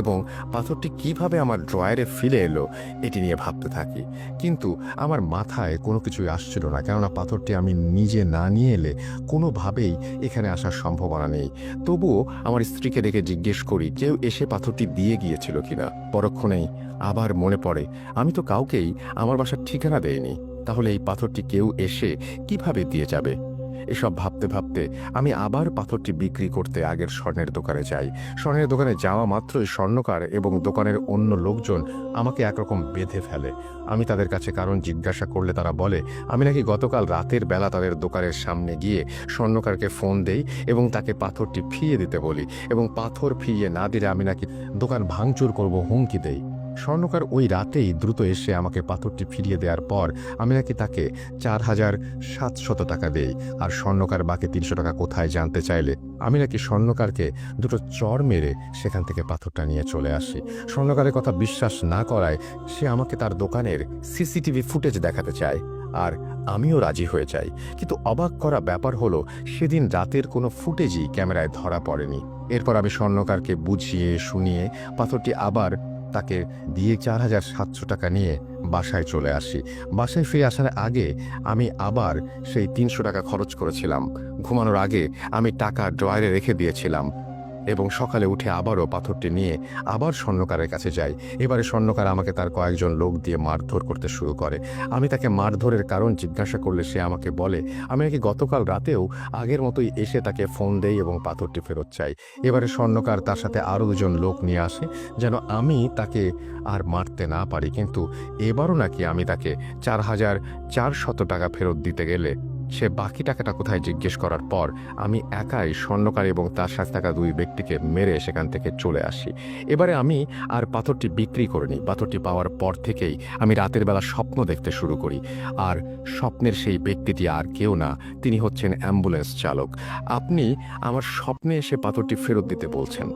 এবং পাথরটি কিভাবে আমার ড্রয়ারে ফিরে এলো এটি নিয়ে ভাবতে থাকি। কিন্তু আমার মাথায় কোনো কিছুই আসছিল না, কেননা পাথরটি আমি নিজে না নিয়ে এলে কোনোভাবেই এখানে আসার সম্ভাবনা নেই। তবুও আমার স্ত্রীকে ডেকে জিজ্ঞেস করি কেউ এসে পাথরটি দিয়ে গিয়েছিল কিনা। পরক্ষণেই আবার মনে পড়ে আমি তো কাউকেই আমার বাসার ঠিকানা দেইনি, তাহলে এই পাথরটি কেউ এসে কিভাবে দিয়ে যাবে। এসব ভাবতে ভাবতে আমি আবার পাথরটি বিক্রি করতে আগের স্বর্ণের দোকানে যাই। স্বর্ণের দোকানে যাওয়া মাত্রই স্বর্ণকার এবং দোকানের অন্য লোকজন আমাকে একরকম বেঁধে ফেলে। আমি তাদের কাছে কারণ জিজ্ঞাসা করলে তারা বলে আমি নাকি গতকাল রাতের বেলা তাদের দোকানের সামনে গিয়ে স্বর্ণকারকে ফোন দেই এবং তাকে পাথরটি ফিরিয়ে দিতে বলি, এবং পাথর ফিরিয়ে না দিলে আমি নাকি দোকান ভাঙচুর করব হুমকি দেই। স্বর্ণকার ওই রাতেই দ্রুত এসে আমাকে পাথরটি ফিরিয়ে দেওয়ার পর আমি নাকি তাকে 4,700 টাকা দেই, আর স্বর্ণকার বাকি 300 টাকা কোথায় জানতে চাইলে আমি নাকি স্বর্ণকারকে দুটো চড় মেরে সেখান থেকে পাথরটা নিয়ে চলে আসি। স্বর্ণকারের কথা বিশ্বাস না করায় সে আমাকে তার দোকানের সিসিটিভি ফুটেজ দেখাতে চায়, আর আমিও রাজি হয়ে যাই। কিন্তু অবাক করা ব্যাপার হলো সেদিন রাতের কোনো ফুটেজই ক্যামেরায় ধরা পড়েনি। এরপর আমি স্বর্ণকারকে বুঝিয়ে শুনিয়ে পাথরটি আবার তাকে দিয়ে 4,700 টাকা নিয়ে বাসায় চলে আসি। বাসায় ফিরে আসার আগে আমি আবার সেই 300 টাকা খরচ করেছিলাম। ঘুমানোর আগে আমি টাকা ড্রয়ারে রেখে দিয়েছিলাম এবং সকালে উঠে আবারও পাথরটি নিয়ে আবার স্বর্ণকারের কাছে যাই। এবারে স্বর্ণকার আমাকে তার কয়েকজন লোক দিয়ে মারধর করতে শুরু করে। আমি তাকে মারধরের কারণ জিজ্ঞাসা করলে সে আমাকে বলে আমি নাকি গতকাল রাতেও আগের মতোই এসে তাকে ফোন দেই এবং পাথরটি ফেরত চাই। এবারে স্বর্ণকার তার সাথে আরও দুজন লোক নিয়ে আসে যেন আমি তাকে আর মারতে না পারি, কিন্তু এবারও নাকি আমি তাকে 4,400 টাকা ফেরত দিতে গেলে সে বাকি টাকাটা কোথায় জিজ্ঞেস করার পর আমি একাই স্বর্ণকার এবং তার সাথে থাকা দুই ব্যক্তিকে মেরে সেখান থেকে চলে আসি। এবারে আমি আর পাথরটি বিক্রি করিনি। পাথরটি পাওয়ার পর থেকেই আমি রাতের বেলা স্বপ্ন দেখতে শুরু করি, আর স্বপ্নের সেই ব্যক্তিটি আর কেউ না, তিনি হচ্ছেন অ্যাম্বুলেন্স চালক। আপনি আমার স্বপ্নে এসে পাথরটি ফেরত দিতে বলছেন।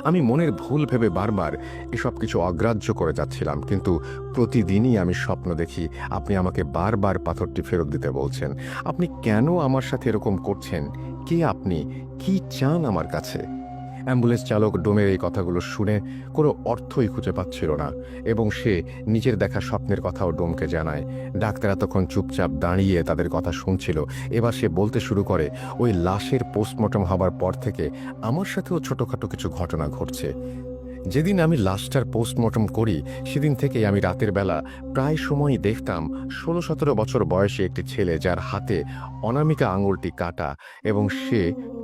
আমি মনের ভুল ভেবে বারবার এসব কিছু অগ্রাহ্য করে যাচ্ছিলাম, কিন্তু প্রতিদিনই আমি স্বপ্ন দেখি আপনি আমাকে বারবার পাথরটি ফেরত দিতে বলছেন। আপনি কেন আমার সাথে এরকম করছেন? কে আপনি? কি চান আমার কাছে? অ্যাম্বুলেন্স চালক ডোমের এই কথাগুলো শুনে কোনো অর্থই খুঁজে পাচ্ছিল না এবং সে নিজের দেখা স্বপ্নের কথাও ডোমকে জানায়। ডাক্তার এতক্ষণ চুপচাপ দাঁড়িয়ে তাদের কথা শুনছিল। এবার সে বলতে শুরু করে ওই লাশের পোস্টমর্টম হবার পর থেকে আমার সাথেও ছোটোখাটো কিছু ঘটনা ঘটছে। যেদিন আমি লাশটার পোস্টমর্টম করি সেদিন থেকেই আমি রাতের বেলা প্রায় সময়ই দেখতাম 16-17 বছর বয়সী একটি ছেলে, যার হাতে অনামিকা আঙুলটি কাটা, এবং সে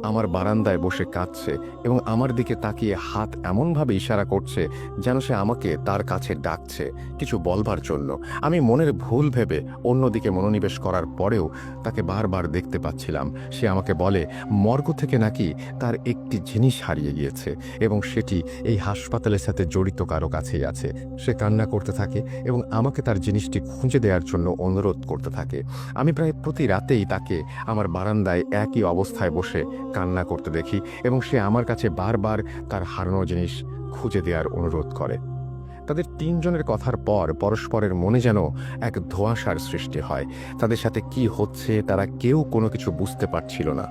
আমার বারান্দায় বসে কাঁদছে এবং আমার দিকে তাকিয়ে হাত এমনভাবে ইশারা করছে যেন সে আমাকে তার কাছে ডাকছে কিছু বলবার জন্য। আমি মনের ভুল ভেবে অন্যদিকে মনোনিবেশ করার পরেও তাকে বারবার দেখতে পাচ্ছিলাম। সে আমাকে বলে মর্গ থেকে নাকি তার একটি জিনিস হারিয়ে গিয়েছে এবং সেটি এই হাসপাতালের সাথে জড়িত কারো কাছেই আছে। সে কান্না করতে থাকে এবং আমাকে তার জিনিসটি খুঁজে দেওয়ার জন্য অনুরোধ করতে থাকে। আমি প্রায় প্রতি রাতেই তাকে আমার বারান্দায় একই অবস্থায় বসে কান্না করতে দেখি এবং সে আমার কাছে বারবার তার হারানো জিনিস খুঁজে দেওয়ার অনুরোধ করে। তাদের তিনজনের কথার পর পরস্পরের মনে যেন এক ধোঁয়াশার সৃষ্টি হয়। তাদের সাথে কি হচ্ছে তারা কেউ কোনো কিছু বুঝতে পারছিল না।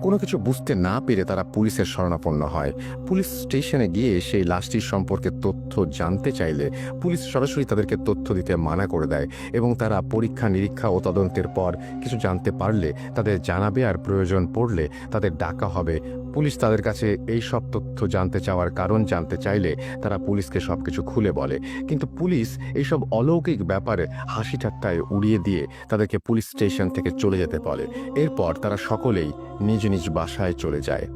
কোনো কিছু বুঝতে না পেরে তারা পুলিশের শরণাপন্ন হয়। পুলিশ স্টেশনে গিয়ে সেই লাশটির সম্পর্কে তথ্য জানতে চাইলে পুলিশ সরাসরি তাদেরকে তথ্য দিতে মানা করে দেয় এবং তারা পরীক্ষা নিরীক্ষা ও তদন্তের পর কিছু জানতে পারলে তাদের জানাবে, আর প্রয়োজন পড়লে তাদের ডাকা হবে পুলিশ তাদের কাছে এই সব তথ্য জানতে চাওয়ার কারণ জানতে চাইলে তারা পুলিশকে সবকিছু খুলে বলে, কিন্তু পুলিশ এইসব অলৌকিক ব্যাপারে হাসি ঠাট্টায় উড়িয়ে দিয়ে তাদেরকে পুলিশ স্টেশন থেকে চলে যেতে বলে। এরপর তারা সকলেই নিজ নিজ বাসায় চলে যায়।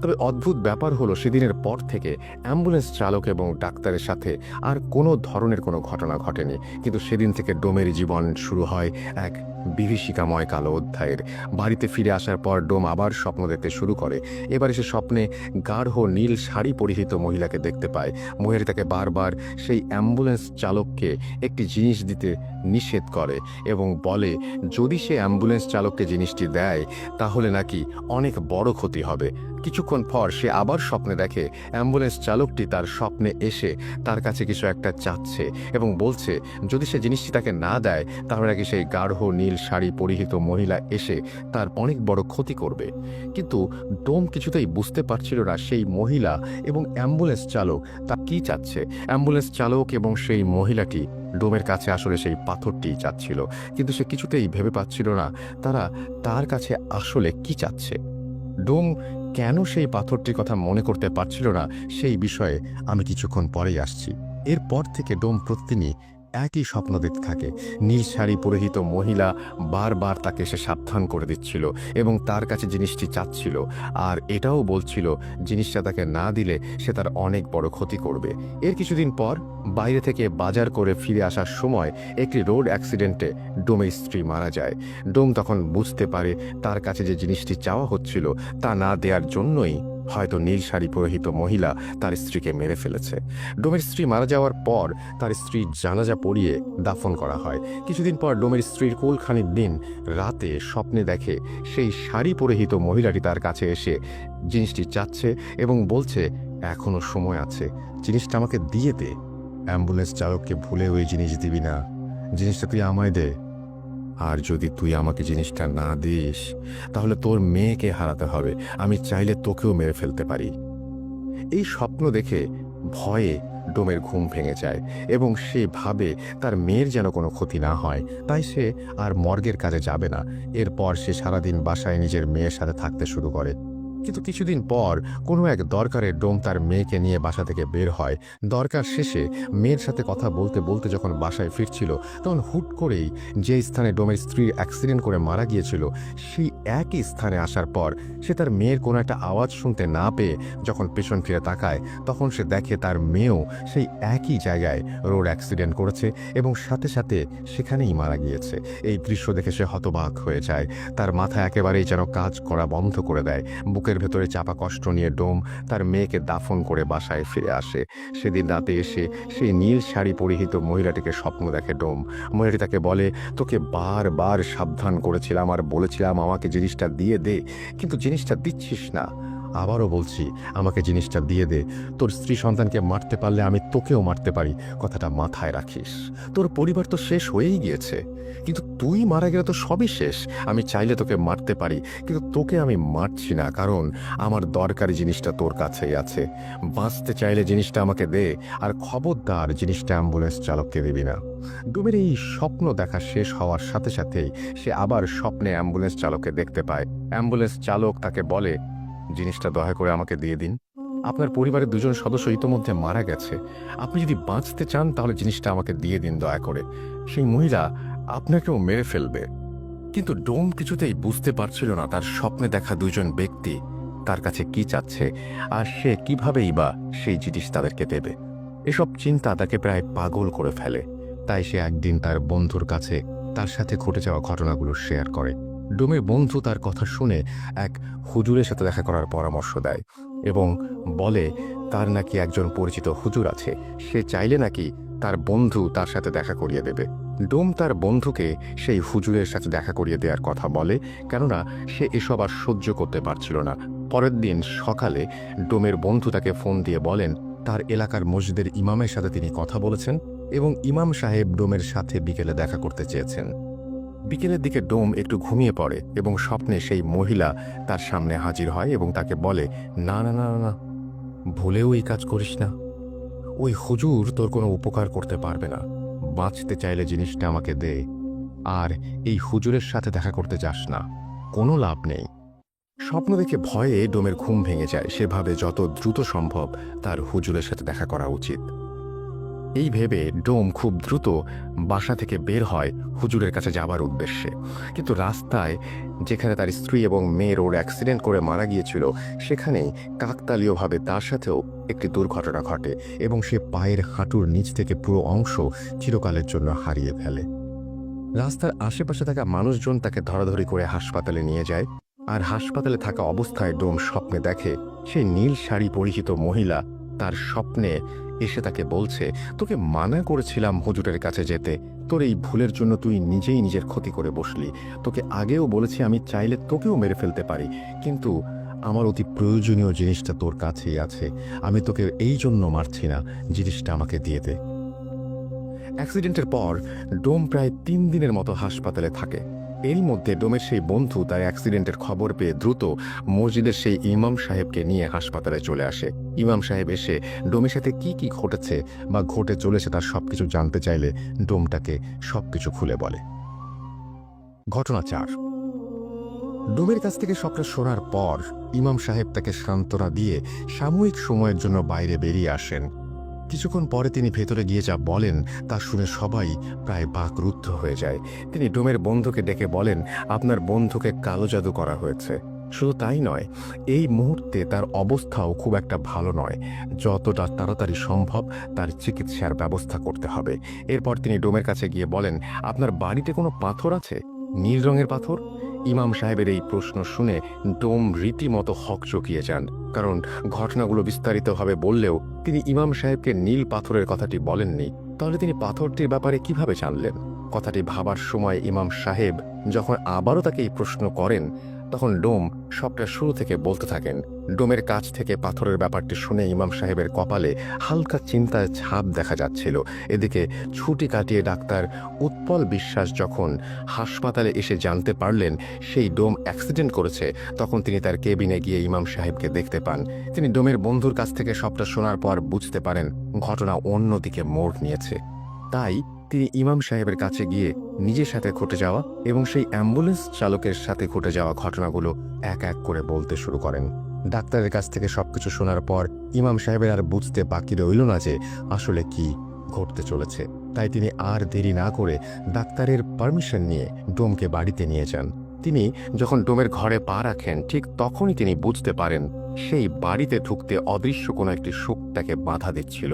তবে অদ্ভুত ব্যাপার হলো, সেদিনের পর থেকে অ্যাম্বুলেন্স চালক এবং ডাক্তারের সাথে আর কোনো ধরনের কোনো ঘটনা ঘটেনি, কিন্তু সেদিন থেকে ডোমের জীবন শুরু হয় এক বিভীষিকাময় কালো অধ্যায়ের। বাড়িতে ফিরে আসার পর ডোম আবার স্বপ্ন দেখতে শুরু করে। এবারে সে স্বপ্নে গাঢ় নীল শাড়ি পরিহিত মহিলাকে দেখতে পায়। মহিলা তাকে বারবার সেই অ্যাম্বুলেন্স চালককে একটি জিনিস দিতে নিষেধ করে এবং বলে যদি সে অ্যাম্বুলেন্স চালককে জিনিসটি দেয় তাহলে নাকি অনেক বড় ক্ষতি হবে। কিছুক্ষণ পর সে আবার স্বপ্নে দেখে অ্যাম্বুলেন্স চালকটি তার স্বপ্নে এসে তার কাছে কিছু একটা চাচ্ছে এবং বলছে যদি সে জিনিসটি তাকে না দেয় তাহলে নাকি সেই গাঢ় নীল শাড়ি পরিহিত মহিলা এসে তার অনেক বড় ক্ষতি করবে। কিন্তু ডোম কিছুতেই বুঝতে পারছিল না সেই মহিলা এবং অ্যাম্বুলেন্স চালক তা কি চাচ্ছে। অ্যাম্বুলেন্স চালক এবং সেই মহিলাটি ডোমের কাছে আসলে সেই পাথরটিই চাচ্ছিল, কিন্তু সে কিছুতেই ভেবে পাচ্ছিল না তারা তার কাছে আসলে কি চাচ্ছে। ডোম কেন সেই পাথরটির কথা মনে করতে পারছিল না সেই বিষয়ে আমি কিছুক্ষণ পরেই আসছি। এরপর থেকে ডোম প্রতিদিনই একই স্বপ্ন দেখতে থাকে। নীল শাড়ি পরিহিত মহিলা বারবার তাকে সে সাবধান করে দিচ্ছিল এবং তার কাছে জিনিসটি চাচ্ছিল, আর এটাও বলছিল জিনিসটা তাকে না দিলে সে তার অনেক বড় ক্ষতি করবে। এর কিছুদিন পর বাইরে থেকে বাজার করে ফিরে আসার সময় একটি রোড অ্যাক্সিডেন্টে ডোমের স্ত্রী মারা যায়। ডোম তখন বুঝতে পারে তার কাছে যে জিনিসটি চাওয়া হচ্ছিল তা না দেওয়ার জন্যই হয়তো নীল শাড়ি পরিহিত মহিলা তার স্ত্রীকে মেরে ফেলেছে। ডোমের স্ত্রী মারা যাওয়ার পর তার স্ত্রীর জানাজা পড়িয়ে দাফন করা হয়। কিছুদিন পর ডোমের স্ত্রীর কোলখানির দিন রাতে স্বপ্নে দেখে সেই শাড়ি পরিহিত মহিলাটি তার কাছে এসে জিনিসটি চাচ্ছে এবং বলছে এখনো সময় আছে, জিনিসটা আমাকে দিয়ে দে। অ্যাম্বুলেন্স চালককে ভুলে ওই জিনিস দিবি না, জিনিসটা তুই আমায় দে। আর যদি তুই আমাকে জিনিসটা না দিস তাহলে তোর মেয়েকে হারাতে হবে, আমি চাইলে তোকেও মেরে ফেলতে পারি। এই স্বপ্ন দেখে ভয়ে ডোমের ঘুম ভেঙে যায় এবং সে ভাবে তার মেয়ের যেন কোনো ক্ষতি না হয়, তাই সে আর মর্গের কাজে যাবে না। এরপর সে সারাদিন বাসায় নিজের মেয়ের সাথে থাকতে শুরু করে। কিন্তু কিছুদিন পর কোনো এক দরকারে ডোম তার মেয়েকে নিয়ে বাসা থেকে বের হয়। দরকার শেষে মেয়ের সাথে কথা বলতে বলতে যখন বাসায় ফিরছিল তখন হুট করেই যে স্থানে ডোমের স্ত্রীর অ্যাক্সিডেন্ট করে মারা গিয়েছিল সেই একই স্থানে আসার পর সে তার মেয়ের কোনো একটা আওয়াজ শুনতে না পেয়ে যখন পেছন ফিরে তাকায় তখন সে দেখে তার মেয়েও সেই একই জায়গায় রোড অ্যাক্সিডেন্ট করেছে এবং সাথে সাথে সেখানেই মারা গিয়েছে। এই দৃশ্য দেখে সে হতবাক হয়ে যায়, তার মাথা একেবারেই যেন কাজ করা বন্ধ করে দেয়। বুকের ভেতরে চাপা কষ্ট নিয়ে ডোম তার মেয়েকে দাফন করে বাসায় ফিরে আসে। সেদিন রাতে এসে সেই নীল শাড়ি পরিহিত মহিলাটিকে স্বপ্ন দেখে ডোম। মহিলাটি তাকে বলে তোকে বারবার সাবধান করেছিলাম আর বলেছিলাম আমাকে জিনিসটা দিয়ে দে, কিন্তু জিনিসটা দিচ্ছিস না। আবারও বলছি আমাকে জিনিসটা দিয়ে দে, তোর স্ত্রী সন্তানকে মারতে পারলে আমি তোকেও মারতে পারি, কথাটা মাথায় রাখিস। তোর পরিবার তো শেষ হয়েই গিয়েছে, কিন্তু তুই মারা গেলে তো সবই শেষ। আমি চাইলে তোকে মারতে পারি, কিন্তু তোকে আমি মারছি না, কারণ আমার দরকারি জিনিসটা তোর কাছেই আছে। বাঁচতে চাইলে জিনিসটা আমাকে দে, আর খবরদার জিনিসটা অ্যাম্বুলেন্স চালককে দিবি না। ডোমের এই স্বপ্ন দেখা শেষ হওয়ার সাথে সাথেই সে আবার স্বপ্নে অ্যাম্বুলেন্স চালককে দেখতে পায়। অ্যাম্বুলেন্স চালক তাকে বলে জিনিসটা দয়া করে আমাকে দিয়ে দিন, আপনার পরিবারের দুজন সদস্য ইতোমধ্যে মারা গেছে, আপনি যদি বাঁচতে চান তাহলে জিনিসটা আমাকে দিয়ে দিন দয়া করে, সেই মহিলা আপনাকেও মেরে ফেলবে। কিন্তু ডোম কিছুতেই বুঝতে পারছিল না তার স্বপ্নে দেখা দুজন ব্যক্তি তার কাছে কি চাচ্ছে আর সে কিভাবেই বা সেই জিনিস তাদেরকে দেবে। এসব চিন্তা তাকে প্রায় পাগল করে ফেলে। তাই সে একদিন তার বন্ধুর কাছে তার সাথে ঘটে যাওয়া ঘটনাগুলো শেয়ার করে। ডোমের বন্ধু তার কথা শুনে এক হুজুরের সাথে দেখা করার পরামর্শ দেয় এবং বলে তার নাকি একজন পরিচিত হুজুর আছে, সে চাইলে নাকি তার বন্ধু তার সাথে দেখা করিয়ে দেবে। ডোম তার বন্ধুকে সেই হুজুরের সাথে দেখা করিয়ে দেওয়ার কথা বলে, কেননা সে এসব আর সহ্য করতে পারছিল না। পরের দিন সকালে ডোমের বন্ধু তাকে ফোন দিয়ে বলেন তার এলাকার মসজিদের ইমামের সাথে তিনি কথা বলেছেন এবং ইমাম সাহেব ডোমের সাথে বিকেলে দেখা করতে চেয়েছেন। বিকেলের দিকে ডোম একটু ঘুমিয়ে পড়ে এবং স্বপ্নে সেই মহিলা তার সামনে হাজির হয় এবং তাকে বলে না না না না, ভুলেও এই কাজ করিস না, ওই হুজুর তোর কোনো উপকার করতে পারবে না, বাঁচতে চাইলে জিনিসটা আমাকে দে, আর এই হুজুরের সাথে দেখা করতে যাস না, কোনো লাভ নেই। স্বপ্ন দেখে ভয়ে ডোমের ঘুম ভেঙে যায়। সে ভাবে যত দ্রুত সম্ভব তার হুজুরের সাথে দেখা করা উচিত। এই ভেবে ডোম খুব দ্রুত বাসা থেকে বের হয় হুজুরের কাছে যাবার উদ্দেশ্যে। কিন্তু রাস্তায়, যেখানে তার স্ত্রী এবং মেয়ের ওর অ্যাক্সিডেন্ট করে মারা গিয়েছিল, সেখানেই কাকতালীয়ভাবে তার সাথেও একটি দুর্ঘটনা ঘটে এবং সে পায়ের হাঁটুর নিচ থেকে পুরো অংশ চিরকালের জন্য হারিয়ে ফেলে। রাস্তার আশেপাশে থাকা মানুষজন তাকে ধরাধরি করে হাসপাতালে নিয়ে যায়। আর হাসপাতালে থাকা অবস্থায় ডোম স্বপ্নে দেখে সেই নীল শাড়ি পরিহিত মহিলা তার স্বপ্নে এসে তাকে বলছে, তোকে মানা করেছিলাম হুজুরের কাছে যেতে, তোর এই ভুলের জন্য তুই নিজেই নিজের ক্ষতি করে বসলি। তোকে আগেও বলেছি আমি চাইলে তোকেও মেরে ফেলতে পারি, কিন্তু আমার অতি প্রয়োজনীয় জিনিসটা তোর কাছেই আছে। আমি তোকে এই জন্য মারছি না, জিনিসটা আমাকে দিয়ে দে। অ্যাক্সিডেন্টের পর ডোম প্রায় 3 দিনের মতো হাসপাতালে থাকে। এরই মধ্যে ডোমের সেই বন্ধু তার অ্যাক্সিডেন্টের খবর পেয়ে দ্রুত মসজিদের সেই ইমাম সাহেবকে নিয়ে হাসপাতালে চলে আসে। ইমাম সাহেব এসে ডোমের সাথে কি কি ঘটেছে বা ঘটে চলেছে তার সবকিছু জানতে চাইলে ডোমটাকে সবকিছু খুলে বলে। ঘটনা 4। ডোমের কাছ থেকে সবটা শোনার পর ইমাম সাহেব তাকে সান্ত্বনা দিয়ে সাময়িক সময়ের জন্য বাইরে বেরিয়ে আসেন। কিছুক্ষণ পরে তিনি ভেতরে গিয়ে যা বলেন তা শুনে সবাই প্রায় বাকরুদ্ধ হয়ে যায়। তিনি ডোমের বন্ধুকে ডেকে বলেন, আপনার বন্ধুকে কালো জাদু করা হয়েছে। শুধু তাই নয়, এই মুহূর্তে তার অবস্থাও খুব একটা ভালো নয়। যতটা তাড়াতাড়ি সম্ভব তার চিকিৎসার ব্যবস্থা করতে হবে। এরপর তিনি ডোমের কাছে গিয়ে বলেন, আপনার বাড়িতে কোনো পাথর আছে? নীল রঙের পাথর? ইমাম সাহেবের এই প্রশ্ন শুনে ডোম রীতিমতো হকচকিয়ে যান, কারণ ঘটনাগুলো বিস্তারিতভাবে বললেও তিনি ইমাম সাহেবকে নীল পাথরের কথাটি বলেননি। তাহলে তিনি পাথরটির ব্যাপারে কিভাবে জানলেন? কথাটি ভাবার সময় ইমাম সাহেব যখন আবারও তাকে এই প্রশ্ন করেন, তখন ডোম সবটা শুরু থেকে বলতে থাকেন। ডোমের কাছ থেকে পাথরের ব্যাপারটি শুনে ইমাম সাহেবের কপালে হালকা চিন্তার ছাপ দেখা যাচ্ছিল। এদিকে ছুটি কাটিয়ে ডাক্তার উৎপল বিশ্বাস যখন হাসপাতালে এসে জানতে পারলেন সেই ডোম অ্যাক্সিডেন্ট করেছে, তখন তিনি তার কেবিনে গিয়ে ইমাম সাহেবকে দেখতে পান। তিনি ডোমের বন্ধুর কাছ থেকে সবটা শোনার পর বুঝতে পারেন ঘটনা অন্যদিকে মোড় নিয়েছে। তাই তিনি ইমাম সাহেবের কাছে গিয়ে নিজের সাথে ঘটে যাওয়া এবং সেই অ্যাম্বুলেন্স চালকের সাথে ঘটে যাওয়া ঘটনাগুলো এক এক করে বলতে শুরু করেন। ডাক্তারের কাছ থেকে সবকিছু শোনার পর ইমাম সাহেবের আর বুঝতে বাকি রইল না যে আসলে কি ঘটতে চলেছে। তাই তিনি আর দেরি না করে ডাক্তারের পারমিশন নিয়ে ডোমকে বাড়িতে নিয়ে যান। তিনি যখন ডোমের ঘরে পা রাখেন, ঠিক তখনই তিনি বুঝতে পারেন সেই বাড়িতে ঢুকতে অদৃশ্য কোনো একটি শক্তি তাকে বাধা দিচ্ছিল,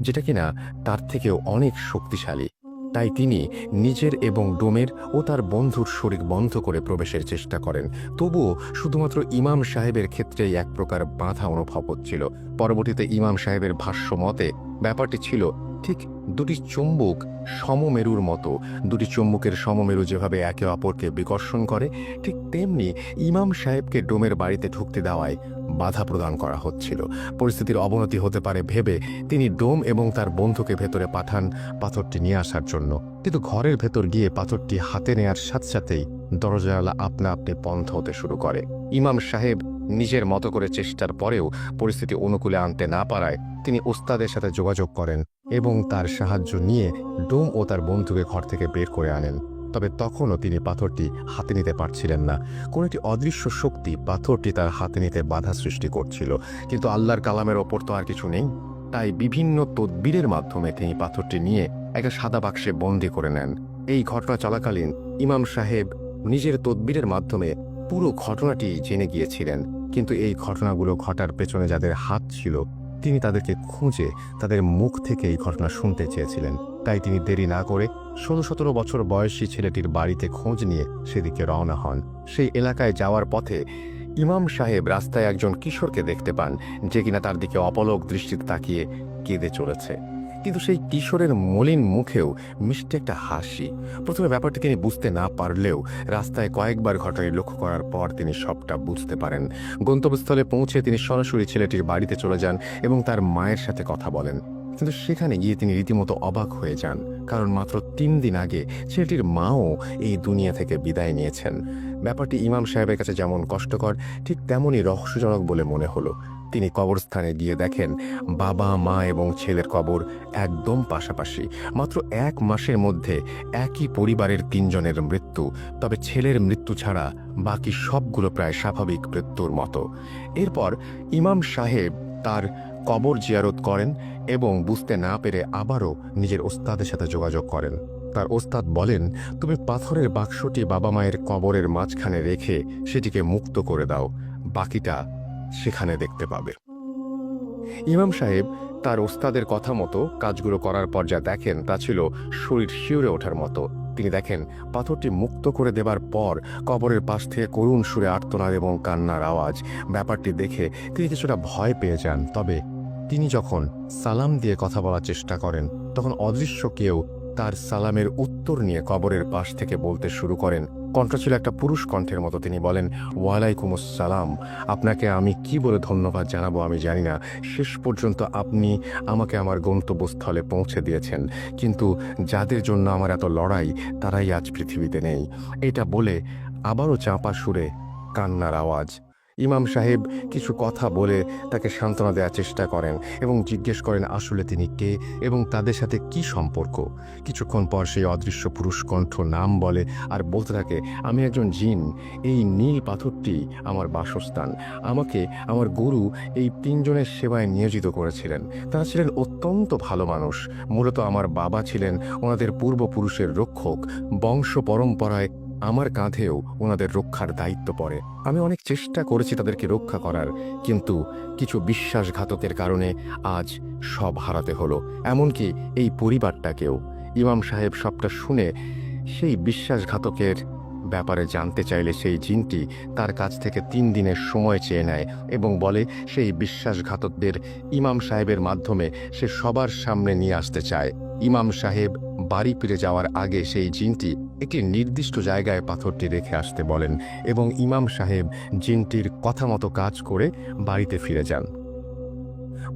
যেটা কিনা তার থেকেও অনেক শক্তিশালী। তাই তিনি নিজের এবং ডোমের ও তার বন্ধুর শরীর বন্ধ করে প্রবেশের চেষ্টা করেন। তবুও শুধুমাত্র ইমাম সাহেবের ক্ষেত্রেই এক প্রকার বাধা অনুভব হচ্ছিল। পরবর্তীতে ইমাম সাহেবের ভাষ্য মতে ব্যাপারটি ছিল ঠিক দুটি চুম্বক সমমেরুর মতো। দুটি চুম্বকের সমমেরু যেভাবে একে অপরকে বিকর্ষণ করে, ঠিক তেমনি ইমাম সাহেবকে ডোমের বাড়িতে ঢুকতে দেওয়ায় বাধা প্রদান করা হচ্ছিল। পরিস্থিতির অবনতি হতে পারে ভেবে তিনি ডোম এবং তার বন্ধুকে ভেতরে পাঠান পাথরটি নিয়ে আসার জন্য। কিন্তু ঘরের ভেতর গিয়ে পাথরটি হাতে নেয়ার সাথে সাথেই দরজাওয়ালা আপনা আপনি বন্ধ হতে শুরু করে। ইমাম সাহেব নিজের মতো করে চেষ্টার পরেও পরিস্থিতি অনুকূলে আনতে না পারায় তিনি ওস্তাদের সাথে যোগাযোগ করেন এবং তার সাহায্য নিয়ে ডোম ও তার বন্ধুকে ঘর থেকে বের করে আনেন। তবে তখনও তিনি পাথরটি হাতে নিতে পারছিলেন না। কোনো একটি অদৃশ্য শক্তি পাথরটি তার হাতে নিতে বাধা সৃষ্টি করছিল। কিন্তু আল্লাহর কালামের ওপর তো আর কিছু নেই। তাই বিভিন্ন তদবিরের মাধ্যমে তিনি পাথরটি নিয়ে একটা সাদা বাক্সে বন্দি করে নেন। এই ঘটনা চলাকালীন ইমাম সাহেব নিজের তদবিরের মাধ্যমে পুরো ঘটনাটি জেনে গিয়েছিলেন। কিন্তু এই ঘটনাগুলো ঘটার পেছনে যাদের হাত ছিল, তিনি তাদেরকে খুঁজে তাদের মুখ থেকে এই ঘটনা শুনতে চেয়েছিলেন। তাই তিনি দেরি না করে 16-17 বছর বয়সী ছেলেটির বাড়িতে খোঁজ নিয়ে সেদিকে রওনা হন। সেই এলাকায় যাওয়ার পথে ইমাম সাহেব রাস্তায় একজন কিশোরকে দেখতে পান, যে কিনা তার দিকে অপলক দৃষ্টিতে তাকিয়ে কেঁদে চলেছে। কিন্তু সেই কিশোরের মলিন মুখেও মিষ্টি একটা হাসি। প্রথমে ব্যাপারটি তিনি বুঝতে না পারলেও রাস্তায় কয়েকবার ঘটনাটি লক্ষ্য করার পর তিনি সবটা বুঝতে পারেন। গন্তব্যস্থলে পৌঁছে তিনি সরাসরি ছেলেটির বাড়িতে চলে যান এবং তার মায়ের সাথে কথা বলেন। কিন্তু সেখানে গিয়ে তিনি রীতিমতো অবাক হয়ে যান, কারণ মাত্র 3 দিন আগে ছেলেটির মাও এই দুনিয়া থেকে বিদায় নিয়েছেন। ব্যাপারটি ইমাম সাহেবের কাছে যেমন কষ্টকর, ঠিক তেমনই রহস্যজনক বলে মনে হলো। তিনি কবরস্থানে গিয়ে দেখেন বাবা, মা এবং ছেলের কবর একদম পাশাপাশি। মাত্র 1 মাসের মধ্যে একই পরিবারের 3 জনের মৃত্যু, তবে ছেলের মৃত্যু ছাড়া বাকি সবগুলো প্রায় স্বাভাবিক মৃত্যুর মতো। এরপর ইমাম সাহেব তার কবর জিয়ারত করেন এবং বুঝতে না পেরে আবারও নিজের ওস্তাদের সাথে যোগাযোগ করেন। তার ওস্তাদ বলেন, তুমি পাথরের বাক্সটি বাবা মায়ের কবরের মাঝখানে রেখে সেটিকে মুক্ত করে দাও, বাকিটা সেখানে দেখতে পাবে। ইমাম সাহেব তার ওস্তাদের কথা মতো কাজগুলো করার পর যা দেখেন তা ছিল শরীর শিউরে ওঠার মতো। তিনি দেখেন পাথরটি মুক্ত করে দেবার পর কবরের পাশ থেকে করুণ সুরে আর্তনাদ এবং কান্নার আওয়াজ। ব্যাপারটি দেখে তিনি কিছুটা ভয় পেয়ে যান। তবে তিনি যখন সালাম দিয়ে কথা বলার চেষ্টা করেন তখন অদৃশ্য কেউ তার সালামের উত্তর নিয়ে কবরের পাশ থেকে বলতে শুরু করেন। কণ্ঠ ছিল একটা পুরুষ কণ্ঠের মতো। তিনি বলেন, ওয়ালাইকুম আসসালাম, আপনাকে আমি কি বলে ধন্যবাদ জানাবো আমি জানি না। শেষ পর্যন্ত আপনি আমাকে আমার গন্তব্যস্থলে পৌঁছে দিয়েছেন, কিন্তু যাদের জন্য আমার এত লড়াই তারাই আজ পৃথিবীতে নেই। এটা বলে আবারও চাপা সুরে কান্নার আওয়াজ। ইমাম সাহেব কিছু কথা বলে তাকে সান্ত্বনা দেওয়ার চেষ্টা করেন এবং জিজ্ঞেস করেন আসলে তিনি কে এবং তাদের সাথে কি সম্পর্ক। কিছুক্ষণ পর সেই অদৃশ্য পুরুষ কণ্ঠ নাম বলে আর বলতে থাকে, আমি একজন জিন, এই নীল পাথরটি আমার বাসস্থান। আমাকে আমার গুরু এই 3 জনের সেবায় নিয়োজিত করেছিলেন। তারা ছিলেন অত্যন্ত ভালো মানুষ। মূলত আমার বাবা ছিলেন ওনাদের পূর্বপুরুষের রক্ষক। বংশ পরম্পরায় আমার কাঁধেও ওনাদের রক্ষার দায়িত্ব পড়ে। আমি অনেক চেষ্টা করেছি তাদেরকে রক্ষা করার, কিন্তু কিছু বিশ্বাসঘাতকের কারণে আজ সব হারাতে হলো, এমনকি এই পরিবারটাকেও। ইমাম সাহেব সবটা শুনে সেই বিশ্বাসঘাতকের ব্যাপারে জানতে চাইলে সেই জিনটি তার কাছ থেকে 3 দিনের সময় চেয়ে নেয় এবং বলে সেই বিশ্বাসঘাতকদের ইমাম সাহেবের মাধ্যমে সে সবার সামনে নিয়ে আসতে চায়। ইমাম সাহেব বাড়ি ফিরে যাওয়ার আগে সেই জিনটি একটি নির্দিষ্ট জায়গায় পাথরটি রেখে আসতে বলেন এবং ইমাম সাহেব জিনটির কথা মতো কাজ করে বাড়িতে ফিরে যান।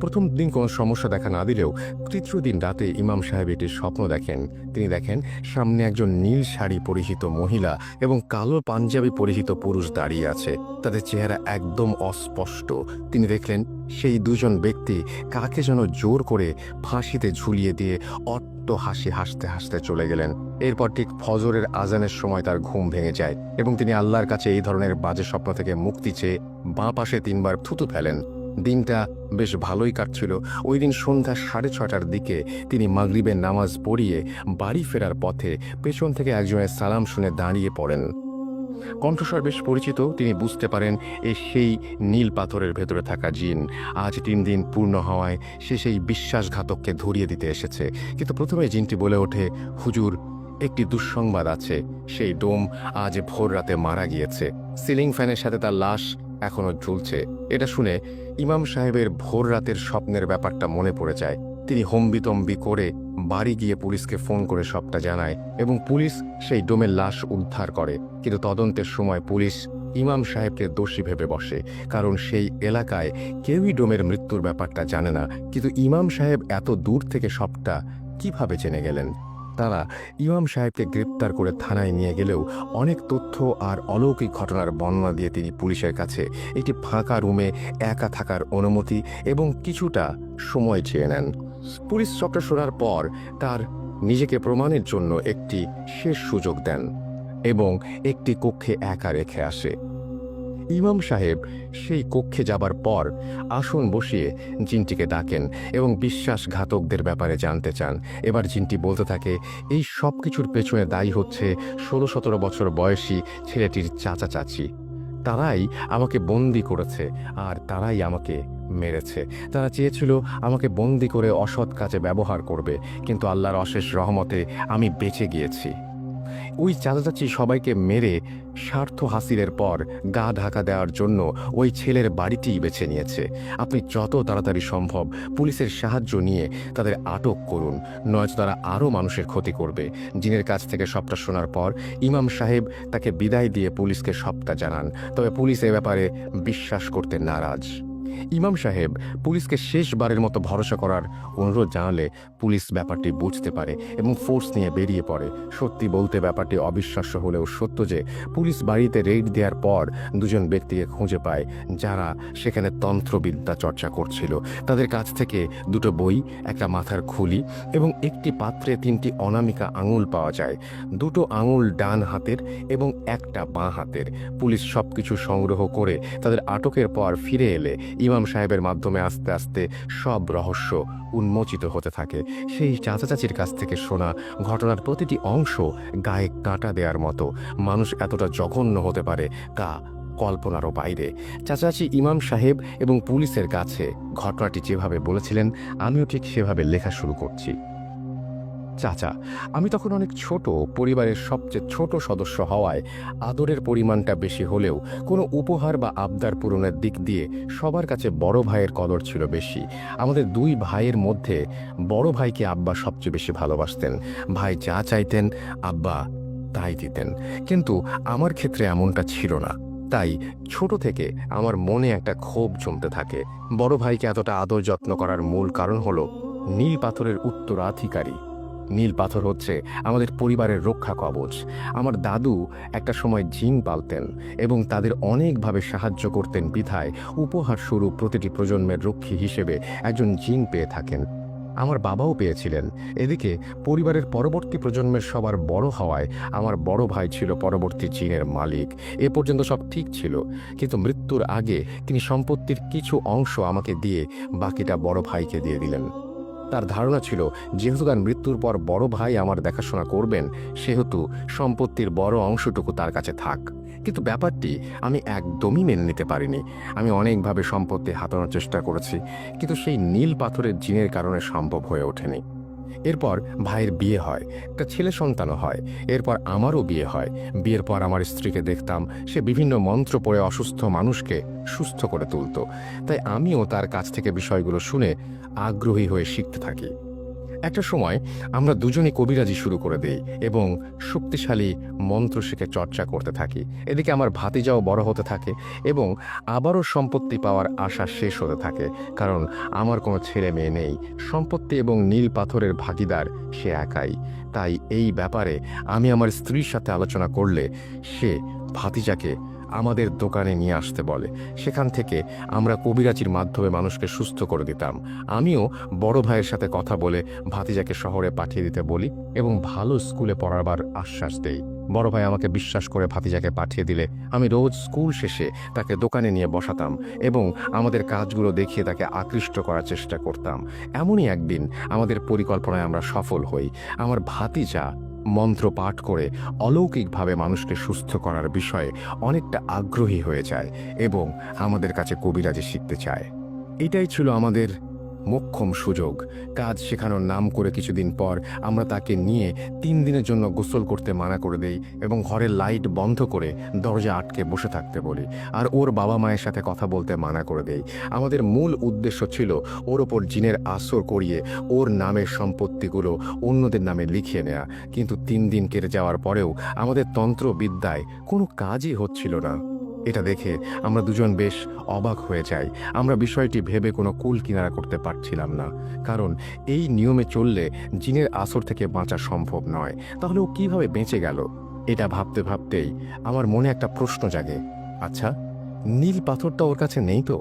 প্রথম দিন কোনো সমস্যা দেখা না দিলেও তৃতীয় দিন রাতে ইমাম সাহেব একটি স্বপ্ন দেখেন। তিনি দেখেন সামনে একজন নীল শাড়ি পরিহিত মহিলা এবং কালো পাঞ্জাবি পরিহিত পুরুষ দাঁড়িয়ে আছে। তাদের চেহারা একদম অস্পষ্ট। তিনি দেখলেন সেই 2 জন ব্যক্তি কাকে যেন জোর করে ফাঁসিতে ঝুলিয়ে দিয়ে অট্ট হাসি হাসতে হাসতে চলে গেলেন। এরপর ঠিক ফজরের আজানের সময় তার ঘুম ভেঙে যায় এবং তিনি আল্লাহর কাছে এই ধরনের বাজে স্বপ্ন থেকে মুক্তি চেয়ে বাঁ পাশে 3 বার থুতু ফেলেন। দিনটা বেশ ভালোই কাটছিল। ওই দিন সন্ধ্যা 6:30টার দিকে তিনি মাগরিবের নামাজ পড়িয়ে বাড়ি ফেরার পথে পেছন থেকে একজনের সালাম শুনে দাঁড়িয়ে পড়েন। কণ্ঠস্বর বেশ পরিচিত। তিনি বুঝতে পারেন সেই নীল পাথরের ভেতরে থাকা জিন। আজ 3 দিন পূর্ণ হওয়ায় সে সেই বিশ্বাসঘাতককে ধরিয়ে দিতে এসেছে। কিন্তু প্রথমে জিনটি বলে ওঠে, হুজুর, একটি দুঃসংবাদ আছে। সেই ডোম আজ ভোর রাতে মারা গিয়েছে। সিলিং ফ্যানের সাথে তার লাশ এখনো ঝুলছে। এটা শুনে ইমাম সাহেবের ভোর রাতের স্বপ্নের ব্যাপারটা মনে পড়ে যায়। তিনি হম্বিতম্বি করে বাড়ি গিয়ে পুলিশকে ফোন করে সবটা জানায় এবং পুলিশ সেই ডোমের লাশ উদ্ধার করে। কিন্তু তদন্তের সময় পুলিশ ইমাম সাহেবকে দোষী ভেবে বসে, কারণ সেই এলাকায় কেউই ডোমের মৃত্যুর ব্যাপারটা জানে না। কিন্তু ইমাম সাহেব এত দূর থেকে সবটা কিভাবে জেনে গেলেন? তারা ইমাম সাহেবকে গ্রেপ্তার করে থানায় নিয়ে গেলেও অনেক তথ্য আর অলৌকিক ঘটনার বর্ণনা দিয়ে তিনি পুলিশের কাছে একটি ফাঁকা রুমে একা থাকার অনুমতি এবং কিছুটা সময় চেয়ে নেন। পুলিশ সবটা শোনার পর তার নিজেকে প্রমাণের জন্য একটি শেষ সুযোগ দেন এবং একটি কক্ষে একা রেখে আসে। ইমাম সাহেব সেই কক্ষে যাবার পর আসন বসিয়ে জিনটিকে ডাকেন এবং বিশ্বাসঘাতকদের ব্যাপারে জানতে চান। এবার জিনটি বলতে থাকে, এই সব কিছুর পেছনে দায়ী হচ্ছে 16-17 বছর বয়সী ছেলেটির চাচা চাচি। তারাই আমাকে বন্দি করেছে আর তারাই আমাকে মেরেছে। তারা চেয়েছিল আমাকে বন্দি করে অসৎ কাজে ব্যবহার করবে, কিন্তু আল্লাহর অশেষ রহমতে আমি বেঁচে গিয়েছি। ওই চাচা চাচি সবাইকে মেরে স্বার্থ হাসিলের পর গা ঢাকা দেওয়ার জন্য ওই ছেলের বাড়িটিই বেছে নিয়েছে। আপনি যত তাড়াতাড়ি সম্ভব পুলিশের সাহায্য নিয়ে তাদের আটক করুন, নয়তো তারা আরও মানুষের ক্ষতি করবে। জিনের কাছ থেকে সবটা শোনার পর ইমাম সাহেব তাকে বিদায় দিয়ে পুলিশকে সবটা জানান। তবে পুলিশ এ ব্যাপারে বিশ্বাস করতে নারাজ। ইমাম সাহেব পুলিশকে শেষবারের মতো ভরসা করার অনুরোধ জানালে পুলিশ ব্যাপারটি বুঝতে পারে এবং ফোর্স নিয়ে বেরিয়ে পড়ে। সত্যি বলতে ব্যাপারটি অবিশ্বাস্য হলেও সত্য যে পুলিশ বাড়িতে রেইড দেওয়ার পর দুজন ব্যক্তিকে খুঁজে পায় যারা সেখানে তন্ত্রবিদ্যা চর্চা করছিল। তাদের কাছ থেকে দুটো বই, একটা মাথার খুলি এবং একটি পাত্রে 3টি অনামিকা আঙুল পাওয়া যায়। দুটো আঙুল ডান হাতের এবং একটা বাঁ হাতের। পুলিশ সবকিছু সংগ্রহ করে তাদের আটকের পর ফিরে এলে ইমাম সাহেবের মাধ্যমে আস্তে আস্তে সব রহস্য উন্মোচিত হতে থাকে। সেই চাচা চাচির কাছ থেকে শোনা ঘটনার প্রতিটি অংশ গায়ে কাঁটা দেওয়ার মতো। মানুষ এতটা জঘন্য হতে পারে তা কল্পনারও বাইরে। চাচাচি ইমাম সাহেব এবং পুলিশের কাছে ঘটনাটি যেভাবে বলেছিলেন আমিও ঠিক সেভাবে লেখা শুরু করছি। চাচা, আমি তখন অনেক ছোট, পরিবারের সবচেয়ে ছোট সদস্য হওয়ায় আদরের পরিমাণটা বেশি হলেও কোনো উপহার বা আবদার পূরণের দিক দিয়ে সবার কাছে বড় ভাইয়ের কদর ছিল বেশি। আমাদের 2 ভাইয়ের মধ্যে বড় ভাইকে আব্বা সবচেয়ে বেশি ভালোবাসতেন। ভাই যা চাইতেন আব্বা তাই দিতেন, কিন্তু আমার ক্ষেত্রে এমনটা ছিল না। তাই ছোট থেকে আমার মনে একটা ক্ষোভ জমতে থাকে। বড় ভাইকে এতটা আদর যত্ন করার মূল কারণ হলো নীল পাথরের উত্তরাধিকারী। নীল পাথর হচ্ছে আমাদের পরিবারের রক্ষা কবচ। আমার দাদু একটা সময় জিন পালতেন এবং তাদের অনেকভাবে সাহায্য করতেন বিধায় উপহার স্বরূপ প্রতিটি প্রজন্মের রক্ষী হিসেবে একজন জিন পেয়ে থাকেন। আমার বাবাও পেয়েছিলেন। এদিকে পরিবারের পরবর্তী প্রজন্মের সবার বড় হওয়ায় আমার বড় ভাই ছিল পরবর্তী জিনের মালিক। এ পর্যন্ত সব ঠিক ছিল, কিন্তু মৃত্যুর আগে তিনি সম্পত্তির কিছু অংশ আমাকে দিয়ে বাকিটা বড় ভাইকে দিয়ে দিলেন। তার ধারণা ছিল যেহেতু তার মৃত্যুর পর বড় ভাই আমার দেখাশোনা করবেন, সেহেতু সম্পত্তির বড় অংশটুকু তার কাছে থাক। কিন্তু ব্যাপারটি আমি একদমই মেনে নিতে পারিনি। আমি অনেকভাবে সম্পত্তি হাতানোর চেষ্টা করেছি, কিন্তু সেই নীল পাথরের জিনের কারণে সম্ভব হয়ে ওঠেনি। এরপর ভাইয়ের বিয়ে হয়, একটা ছেলে সন্তানও হয়। এরপর আমারও বিয়ে হয়। বিয়ের পর আমার স্ত্রীকে দেখতাম সে বিভিন্ন মন্ত্র পড়ে অসুস্থ মানুষকে সুস্থ করে তুলত। তাই আমিও তার কাছ থেকে বিষয়গুলো শুনে আগ্রহী হয়ে শিখতে থাকি। একটা সময় আমরা দুজনই কবিরাজি শুরু করে দেই এবং শক্তিশালী মন্ত্র শিখে চর্চা করতে থাকি। এদিকে আমার ভাতিজাও বড় হতে থাকে এবং আবারও সম্পত্তি পাওয়ার আশা শেষ হতে থাকে, কারণ আমার কোনো ছেলে মেয়ে নেই। সম্পত্তি এবং নীল পাথরের ভাগিদার সে একাই। তাই এই ব্যাপারে আমি আমার স্ত্রীর সাথে আলোচনা করলে সে ভাতিজাকে আমাদের দোকানে নিয়ে আসতে বলে। সেখান থেকে আমরা কবিরাজির মাধ্যমে মানুষকে সুস্থ করে দিতাম। আমিও বড় ভাইয়ের সাথে কথা বলে ভাতিজাকে শহরে পাঠিয়ে দিতে বলি এবং ভালো স্কুলে পড়াবার আশ্বাস দেই। বড় ভাই আমাকে বিশ্বাস করে ভাতিজাকে পাঠিয়ে দিলে আমি রোজ স্কুল শেষে তাকে দোকানে নিয়ে বসাতাম এবং আমাদের কাজগুলো দেখিয়ে তাকে আকৃষ্ট করার চেষ্টা করতাম। এমনই একদিন আমাদের পরিকল্পনায় আমরা সফল হই। আমার ভাতিজা মন্ত্র পাঠ করে অলৌকিকভাবে মানুষকে সুস্থ করার বিষয়ে অনেকটা আগ্রহী হয়ে যায় এবং আমাদের কাছে কবিরাজি শিখতে চায়। এটাই ছিল আমাদের মোক্ষম সুযোগ। কাজ শেখানোর নাম করে কিছুদিন পর আমরা তাকে নিয়ে 3 দিনের জন্য গোসল করতে মানা করে দেই এবং ঘরের লাইট বন্ধ করে দরজা আটকে বসে থাকতে বলি, আর ওর বাবা মায়ের সাথে কথা বলতে মানা করে দেই। আমাদের মূল উদ্দেশ্য ছিল ওর ওপর জিনের আসর করিয়ে ওর নামের সম্পত্তিগুলো অন্যদের নামে লিখিয়ে নেয়া। কিন্তু 3 দিন কেটে যাওয়ার পরেও আমাদের তন্ত্রবিদ্যায় কোনো কাজই হচ্ছিল না। এটা দেখে আমরা দুজন বেশ অবাক হয়ে যাই। আমরা বিষয়টি ভেবে কোনো কুল কিনারা করতে পারছিলাম না, কারণ এই নিয়মে চললে জিনের আসর থেকে বাঁচা সম্ভব নয়। তাহলে ও কিভাবে বেঁচে গেল? এটা ভাবতে ভাবতেই আমার মনে একটা প্রশ্ন জাগে, আচ্ছা নীল পাথরটা ওর কাছে নেই তো?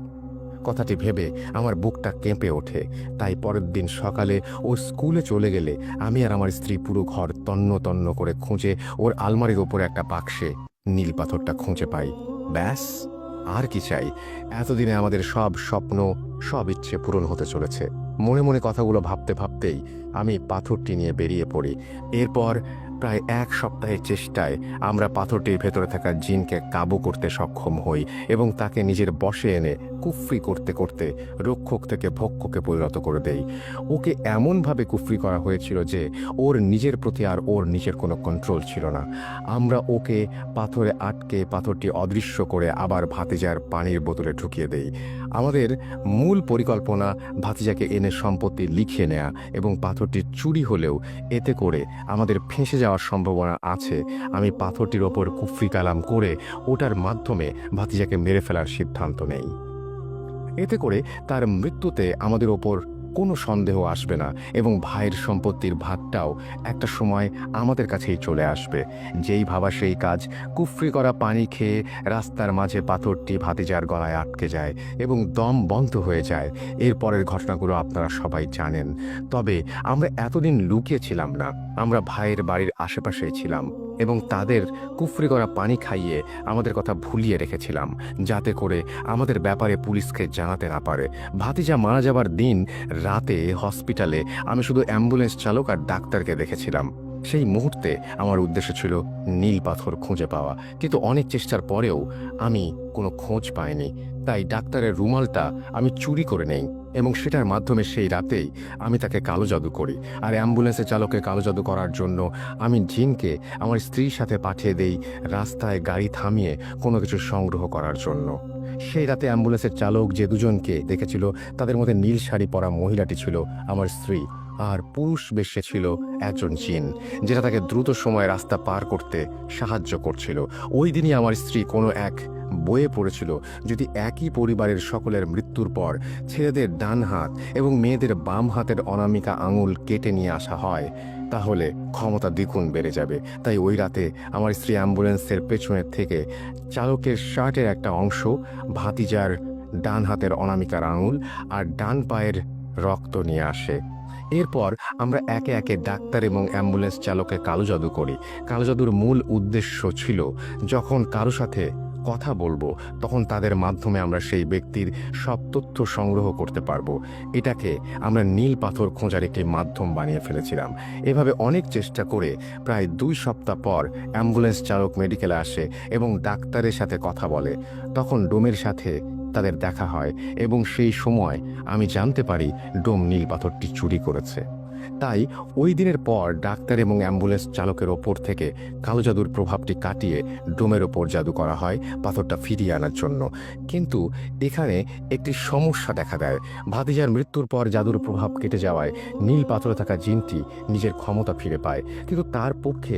কথাটি ভেবে আমার বুকটা কেঁপে ওঠে। তাই পরের দিন সকালে ও স্কুলে চলে গেলে আমি আর আমার স্ত্রী পুরো ঘর তন্ন তন্ন করে খুঁজে ওর আলমারির ওপরে একটা বাক্সে নীল পাথরটা খুঁজে পাই। ব্যাস, আর কি চাই? এতদিনে আমাদের সব স্বপ্ন, সব ইচ্ছে পূরণ হতে চলেছে। মনে মনে কথাগুলো ভাবতে ভাবতেই আমি পাথরটি নিয়ে বেরিয়ে পড়ি। এরপর প্রায় 1 সপ্তাহের চেষ্টায় আমরা পাথরটির ভেতরে থাকা জিনকে কাবু করতে সক্ষম হই এবং তাকে নিজের বশে এনে কুফরি করতে করতে রক্ষক থেকে ভক্ষকে পরিণত করে দেই। ওকে এমনভাবে কুফরি করা হয়েছিল যে ওর নিজের প্রতি আর ওর নিজের কোনো কন্ট্রোল ছিল না। আমরা ওকে পাথরে আটকে পাথরটি অদৃশ্য করে আবার ভাতিজার পানির বোতলে ঢুকিয়ে দেই। আমাদের মূল পরিকল্পনা ভাতিজাকে এনে সম্পত্তি লিখিয়ে নেয়া এবং পাথরটি চুরি হলেও এতে করে আমাদের ফেঁসে যাওয়ার সম্ভাবনা আছে। আমি পাথরটির ওপর কুফরি কালাম করে ওটার মাধ্যমে ভাতিজাকে মেরে ফেলার সিদ্ধান্ত নেই। এতে করে তার মৃত্যুতে আমাদের ওপর কোনো সন্দেহ আসবে না এবং ভাইয়ের সম্পত্তির ভাগটাও একটা সময় আমাদের কাছেই চলে আসবে। যেই ভাবা সেই কাজ। কুফরি করা পানি খেয়ে রাস্তার মাঝে পাথরটি ভাতিজার গলায় আটকে যায় এবং দম বন্ধ হয়ে যায়। এরপরের ঘটনাগুলো আপনারা সবাই জানেন। তবে আমরা এতদিন লুকিয়েছিলাম না, আমরা ভাইয়ের বাড়ির আশেপাশেই ছিলাম এবং তাদের কুফরি করা পানি খাইয়ে আমাদের কথা ভুলিয়ে রেখেছিলাম, যাতে করে আমাদের ব্যাপারে পুলিশকে জানাতে না পারে। ভাতিজা মারা যাবার দিন রাতে হসপিটালে আমি শুধু অ্যাম্বুলেন্স চালক আর ডাক্তারকে দেখেছিলাম। সেই মুহূর্তে আমার উদ্দেশ্য ছিল নীল পাথর খুঁজে পাওয়া, কিন্তু অনেক চেষ্টার পরেও আমি কোনো খোঁজ পাইনি। তাই ডাক্তারের রুমালটা আমি চুরি করে নেই এবং সেটার মাধ্যমে সেই রাতেই আমি তাকে কালো জাদু করি। আর অ্যাম্বুলেন্সের চালককে কালো জাদু করার জন্য আমি জিনকে আমার স্ত্রীর সাথে পাঠিয়ে দেই রাস্তায় গাড়ি থামিয়ে কোনো কিছু সংগ্রহ করার জন্য। সেই রাতে অ্যাম্বুলেন্সের চালক যে দুজনকে দেখেছিল তাদের মধ্যে নীল শাড়ি পরা মহিলাটি ছিল আমার স্ত্রী, আর পুরুষ বেশে ছিল একজন জিন, যেটা তাকে দ্রুত সময়ে রাস্তা পার করতে সাহায্য করছিল। ওই দিনই আমার স্ত্রী কোনো এক বইয়ে পড়েছিল, যদি একই পরিবারের সকলের মৃত্যুর পর ছেলেদের ডান হাত এবং মেয়েদের বাম হাতের অনামিকা আঙুল কেটে নিয়ে আসা হয় তাহলে ক্ষমতা দ্বিগুণ বেড়ে যাবে। তাই ওই রাতে আমার স্ত্রী অ্যাম্বুলেন্সের পেছনের থেকে চালকের শার্টের একটা অংশ, ভাতিজার ডান হাতের অনামিকার আঙুল আর ডান পায়ের রক্ত নিয়ে আসে। এরপর আমরা একে একে ডাক্তার এবং অ্যাম্বুলেন্স চালকে কালো জাদু করি। কালো জাদুর মূল উদ্দেশ্য ছিল যখন কারো সাথে কথা বলবো তখন তাদের মাধ্যমে আমরা সেই ব্যক্তির সব তথ্য সংগ্রহ করতে পারবো। এটাকে আমরা নীল পাথর খোঁজার একটি মাধ্যম বানিয়ে ফেলেছিলাম। এভাবে অনেক চেষ্টা করে প্রায় 2 সপ্তাহ পর অ্যাম্বুলেন্স চালক মেডিকেলে আসে এবং ডাক্তারের সাথে কথা বলে। তখন ডোমের সাথে তাদের দেখা হয় এবং সেই সময় আমি জানতে পারি ডোম নীল পাথরটি চুরি করেছে। তাই ওই দিনের পর ডাক্তার এবং অ্যাম্বুলেন্স চালকের ওপর থেকে কালো জাদুর প্রভাবটি কাটিয়ে ডোমের ওপর জাদু করা হয় পাথরটা ফিরিয়ে আনার জন্য। কিন্তু এখানে একটি সমস্যা দেখা দেয়। ভাতিজার মৃত্যুর পর জাদুর প্রভাব কেটে যাওয়ায় নীল পাথরে থাকা জিনটি নিজের ক্ষমতা ফিরে পায়, কিন্তু তার পক্ষে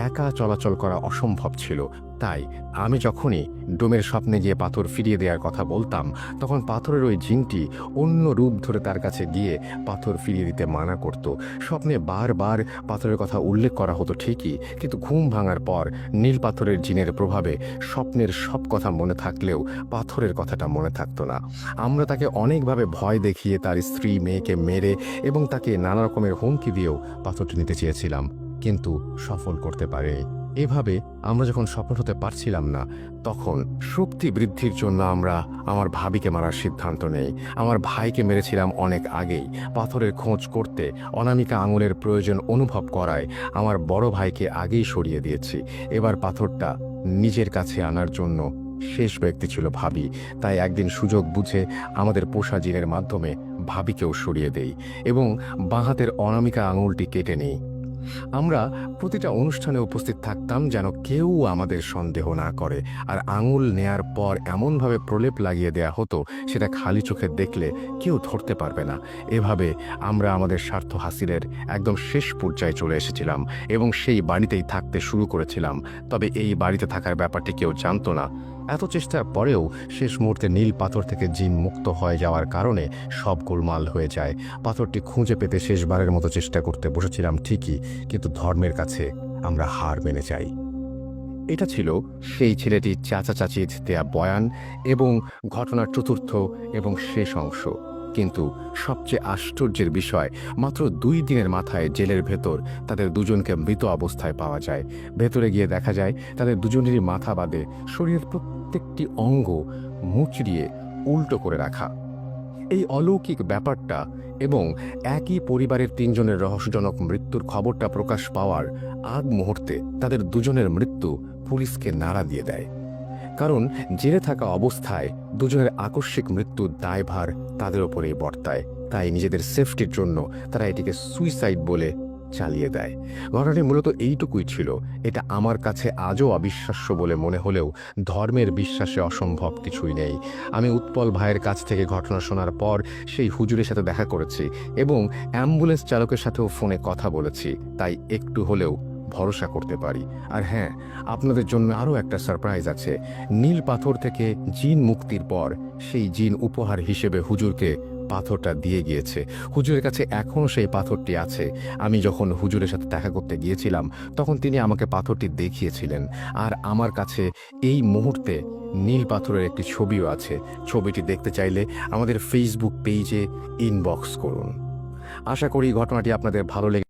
একা চলাচল করা অসম্ভব ছিল। তাই আমি যখনই ডোমের স্বপ্নে গিয়ে পাথর ফিরিয়ে দেওয়ার কথা বলতাম তখন পাথরের ওই জিনটি অন্য রূপ ধরে তার কাছে গিয়ে পাথর ফিরিয়ে দিতে মানা করত। স্বপ্নে বারবার পাথরের কথা উল্লেখ করা হতো ঠিকই, কিন্তু ঘুম ভাঙার পর নীল পাথরের জিনের প্রভাবে স্বপ্নের সব কথা মনে থাকলেও পাথরের কথাটা মনে থাকতো না। আমরা তাকে অনেকভাবে ভয় দেখিয়ে তার স্ত্রী মেয়েকে মেরে এবং তাকে নানা রকমের হুমকি দিয়েও পাথরটি নিতে চেয়েছিলাম, কিন্তু সফল করতে পারিনি। এভাবে আমরা যখন সফল হতে পারছিলাম না তখন শক্তি বৃদ্ধির জন্য আমরা আমার ভাবিকে মারার সিদ্ধান্ত নেই। আমার ভাইকে মেরেছিলাম অনেক আগেই। পাথরের খোঁজ করতে অনামিকা আঙুলের প্রয়োজন অনুভব করায় আমার বড় ভাইকে আগেই সরিয়ে দিয়েছি। এবার পাথরটা নিজের কাছে আনার জন্য শেষ ব্যক্তি ছিল ভাবি। তাই একদিন সুযোগ বুঝে আমাদের পোষা জিনের মাধ্যমে ভাবিকেও সরিয়ে দেই এবং বাঁ হাতের অনামিকা আঙুলটি কেটে নেই। আমরা প্রতিটা অনুষ্ঠানে উপস্থিত থাকতাম যেন কেউ আমাদের সন্দেহ না করে, আর আঙুল নেয়ার পর এমনভাবে প্রলেপ লাগিয়ে দেয়া হতো সেটা খালি চোখে দেখলে কেউ ধরতে পারবে না। এভাবে আমরা আমাদের স্বার্থ হাসিলের একদম শেষ পর্যায়ে চলে এসেছিলাম এবং সেই বাড়িতেই থাকতে শুরু করেছিলাম। তবে এই বাড়িতে থাকার ব্যাপারটি কেউ জানতো না। এত চেষ্টার পরেও শেষ মুহূর্তে নীল পাথর থেকে জিন মুক্ত হয়ে যাওয়ার কারণে সব গোলমাল হয়ে যায়। পাথরটি খুঁজে পেতে শেষবারের মতো চেষ্টা করতে বসেছিলাম ঠিকই, কিন্তু ধর্মের কাছে আমরা হার মেনে যাই। এটা ছিল সেই ছেলেটির চাচা চাচির দেয়া বয়ান এবং ঘটনার চতুর্থ এবং শেষ অংশ। কিন্তু সবচেয়ে আশ্চর্যের বিষয়, মাত্র 2 দিনের মাথায় জেলের ভেতর তাদের দুজনকে মৃত অবস্থায় পাওয়া যায়। ভেতরে গিয়ে দেখা যায় তাদের দুজনেরই মাথা বাদে শরীরের প্রত্যেকটি অঙ্গ মুচড়িয়ে উল্টো করে রাখা। এই অলৌকিক ব্যাপারটা এবং একই পরিবারের 3 জনের রহস্যজনক মৃত্যুর খবরটা প্রকাশ পাওয়ার আগ মুহূর্তে তাদের দুজনের মৃত্যু পুলিশকে নাড়া দিয়ে দেয়। কারণ জেলে থাকা অবস্থায় দুজনের আকস্মিক মৃত্যুর দায়ভার তাদের ওপরেই বর্তায়। তাই নিজেদের সেফটির জন্য তারা এটিকে সুইসাইড বলে চালিয়ে দেয়। ঘটনাটি মূলত এইটুকুই ছিল। এটা আমার কাছে আজও অবিশ্বাস্য বলে মনে হলেও ধর্মের বিশ্বাসে অসম্ভব কিছুই নেই। আমি উৎপল ভাইয়ের কাছ থেকে ঘটনা শোনার পর সেই হুজুরের সাথে দেখা করেছি এবং অ্যাম্বুলেন্স চালকের সাথেও ফোনে কথা বলেছি, তাই একটু হলেও ভরসা করতে পারি। আর হ্যাঁ, আপনাদের জন্য আরও একটা সারপ্রাইজ আছে। নীল পাথর থেকে জিন মুক্তির পর সেই জিন উপহার হিসেবে হুজুরকে পাথরটা দিয়ে গিয়েছে। হুজুরের কাছে এখনও সেই পাথরটি আছে। আমি যখন হুজুরের সাথে দেখা করতে গিয়েছিলাম তখন তিনি আমাকে পাথরটি দেখিয়েছিলেন। আর আমার কাছে এই মুহূর্তে নীল পাথরের একটি ছবিও আছে। ছবিটি দেখতে চাইলে আমাদের ফেসবুক পেজে ইনবক্স করুন। আশা করি ঘটনাটি আপনাদের ভালো লেগে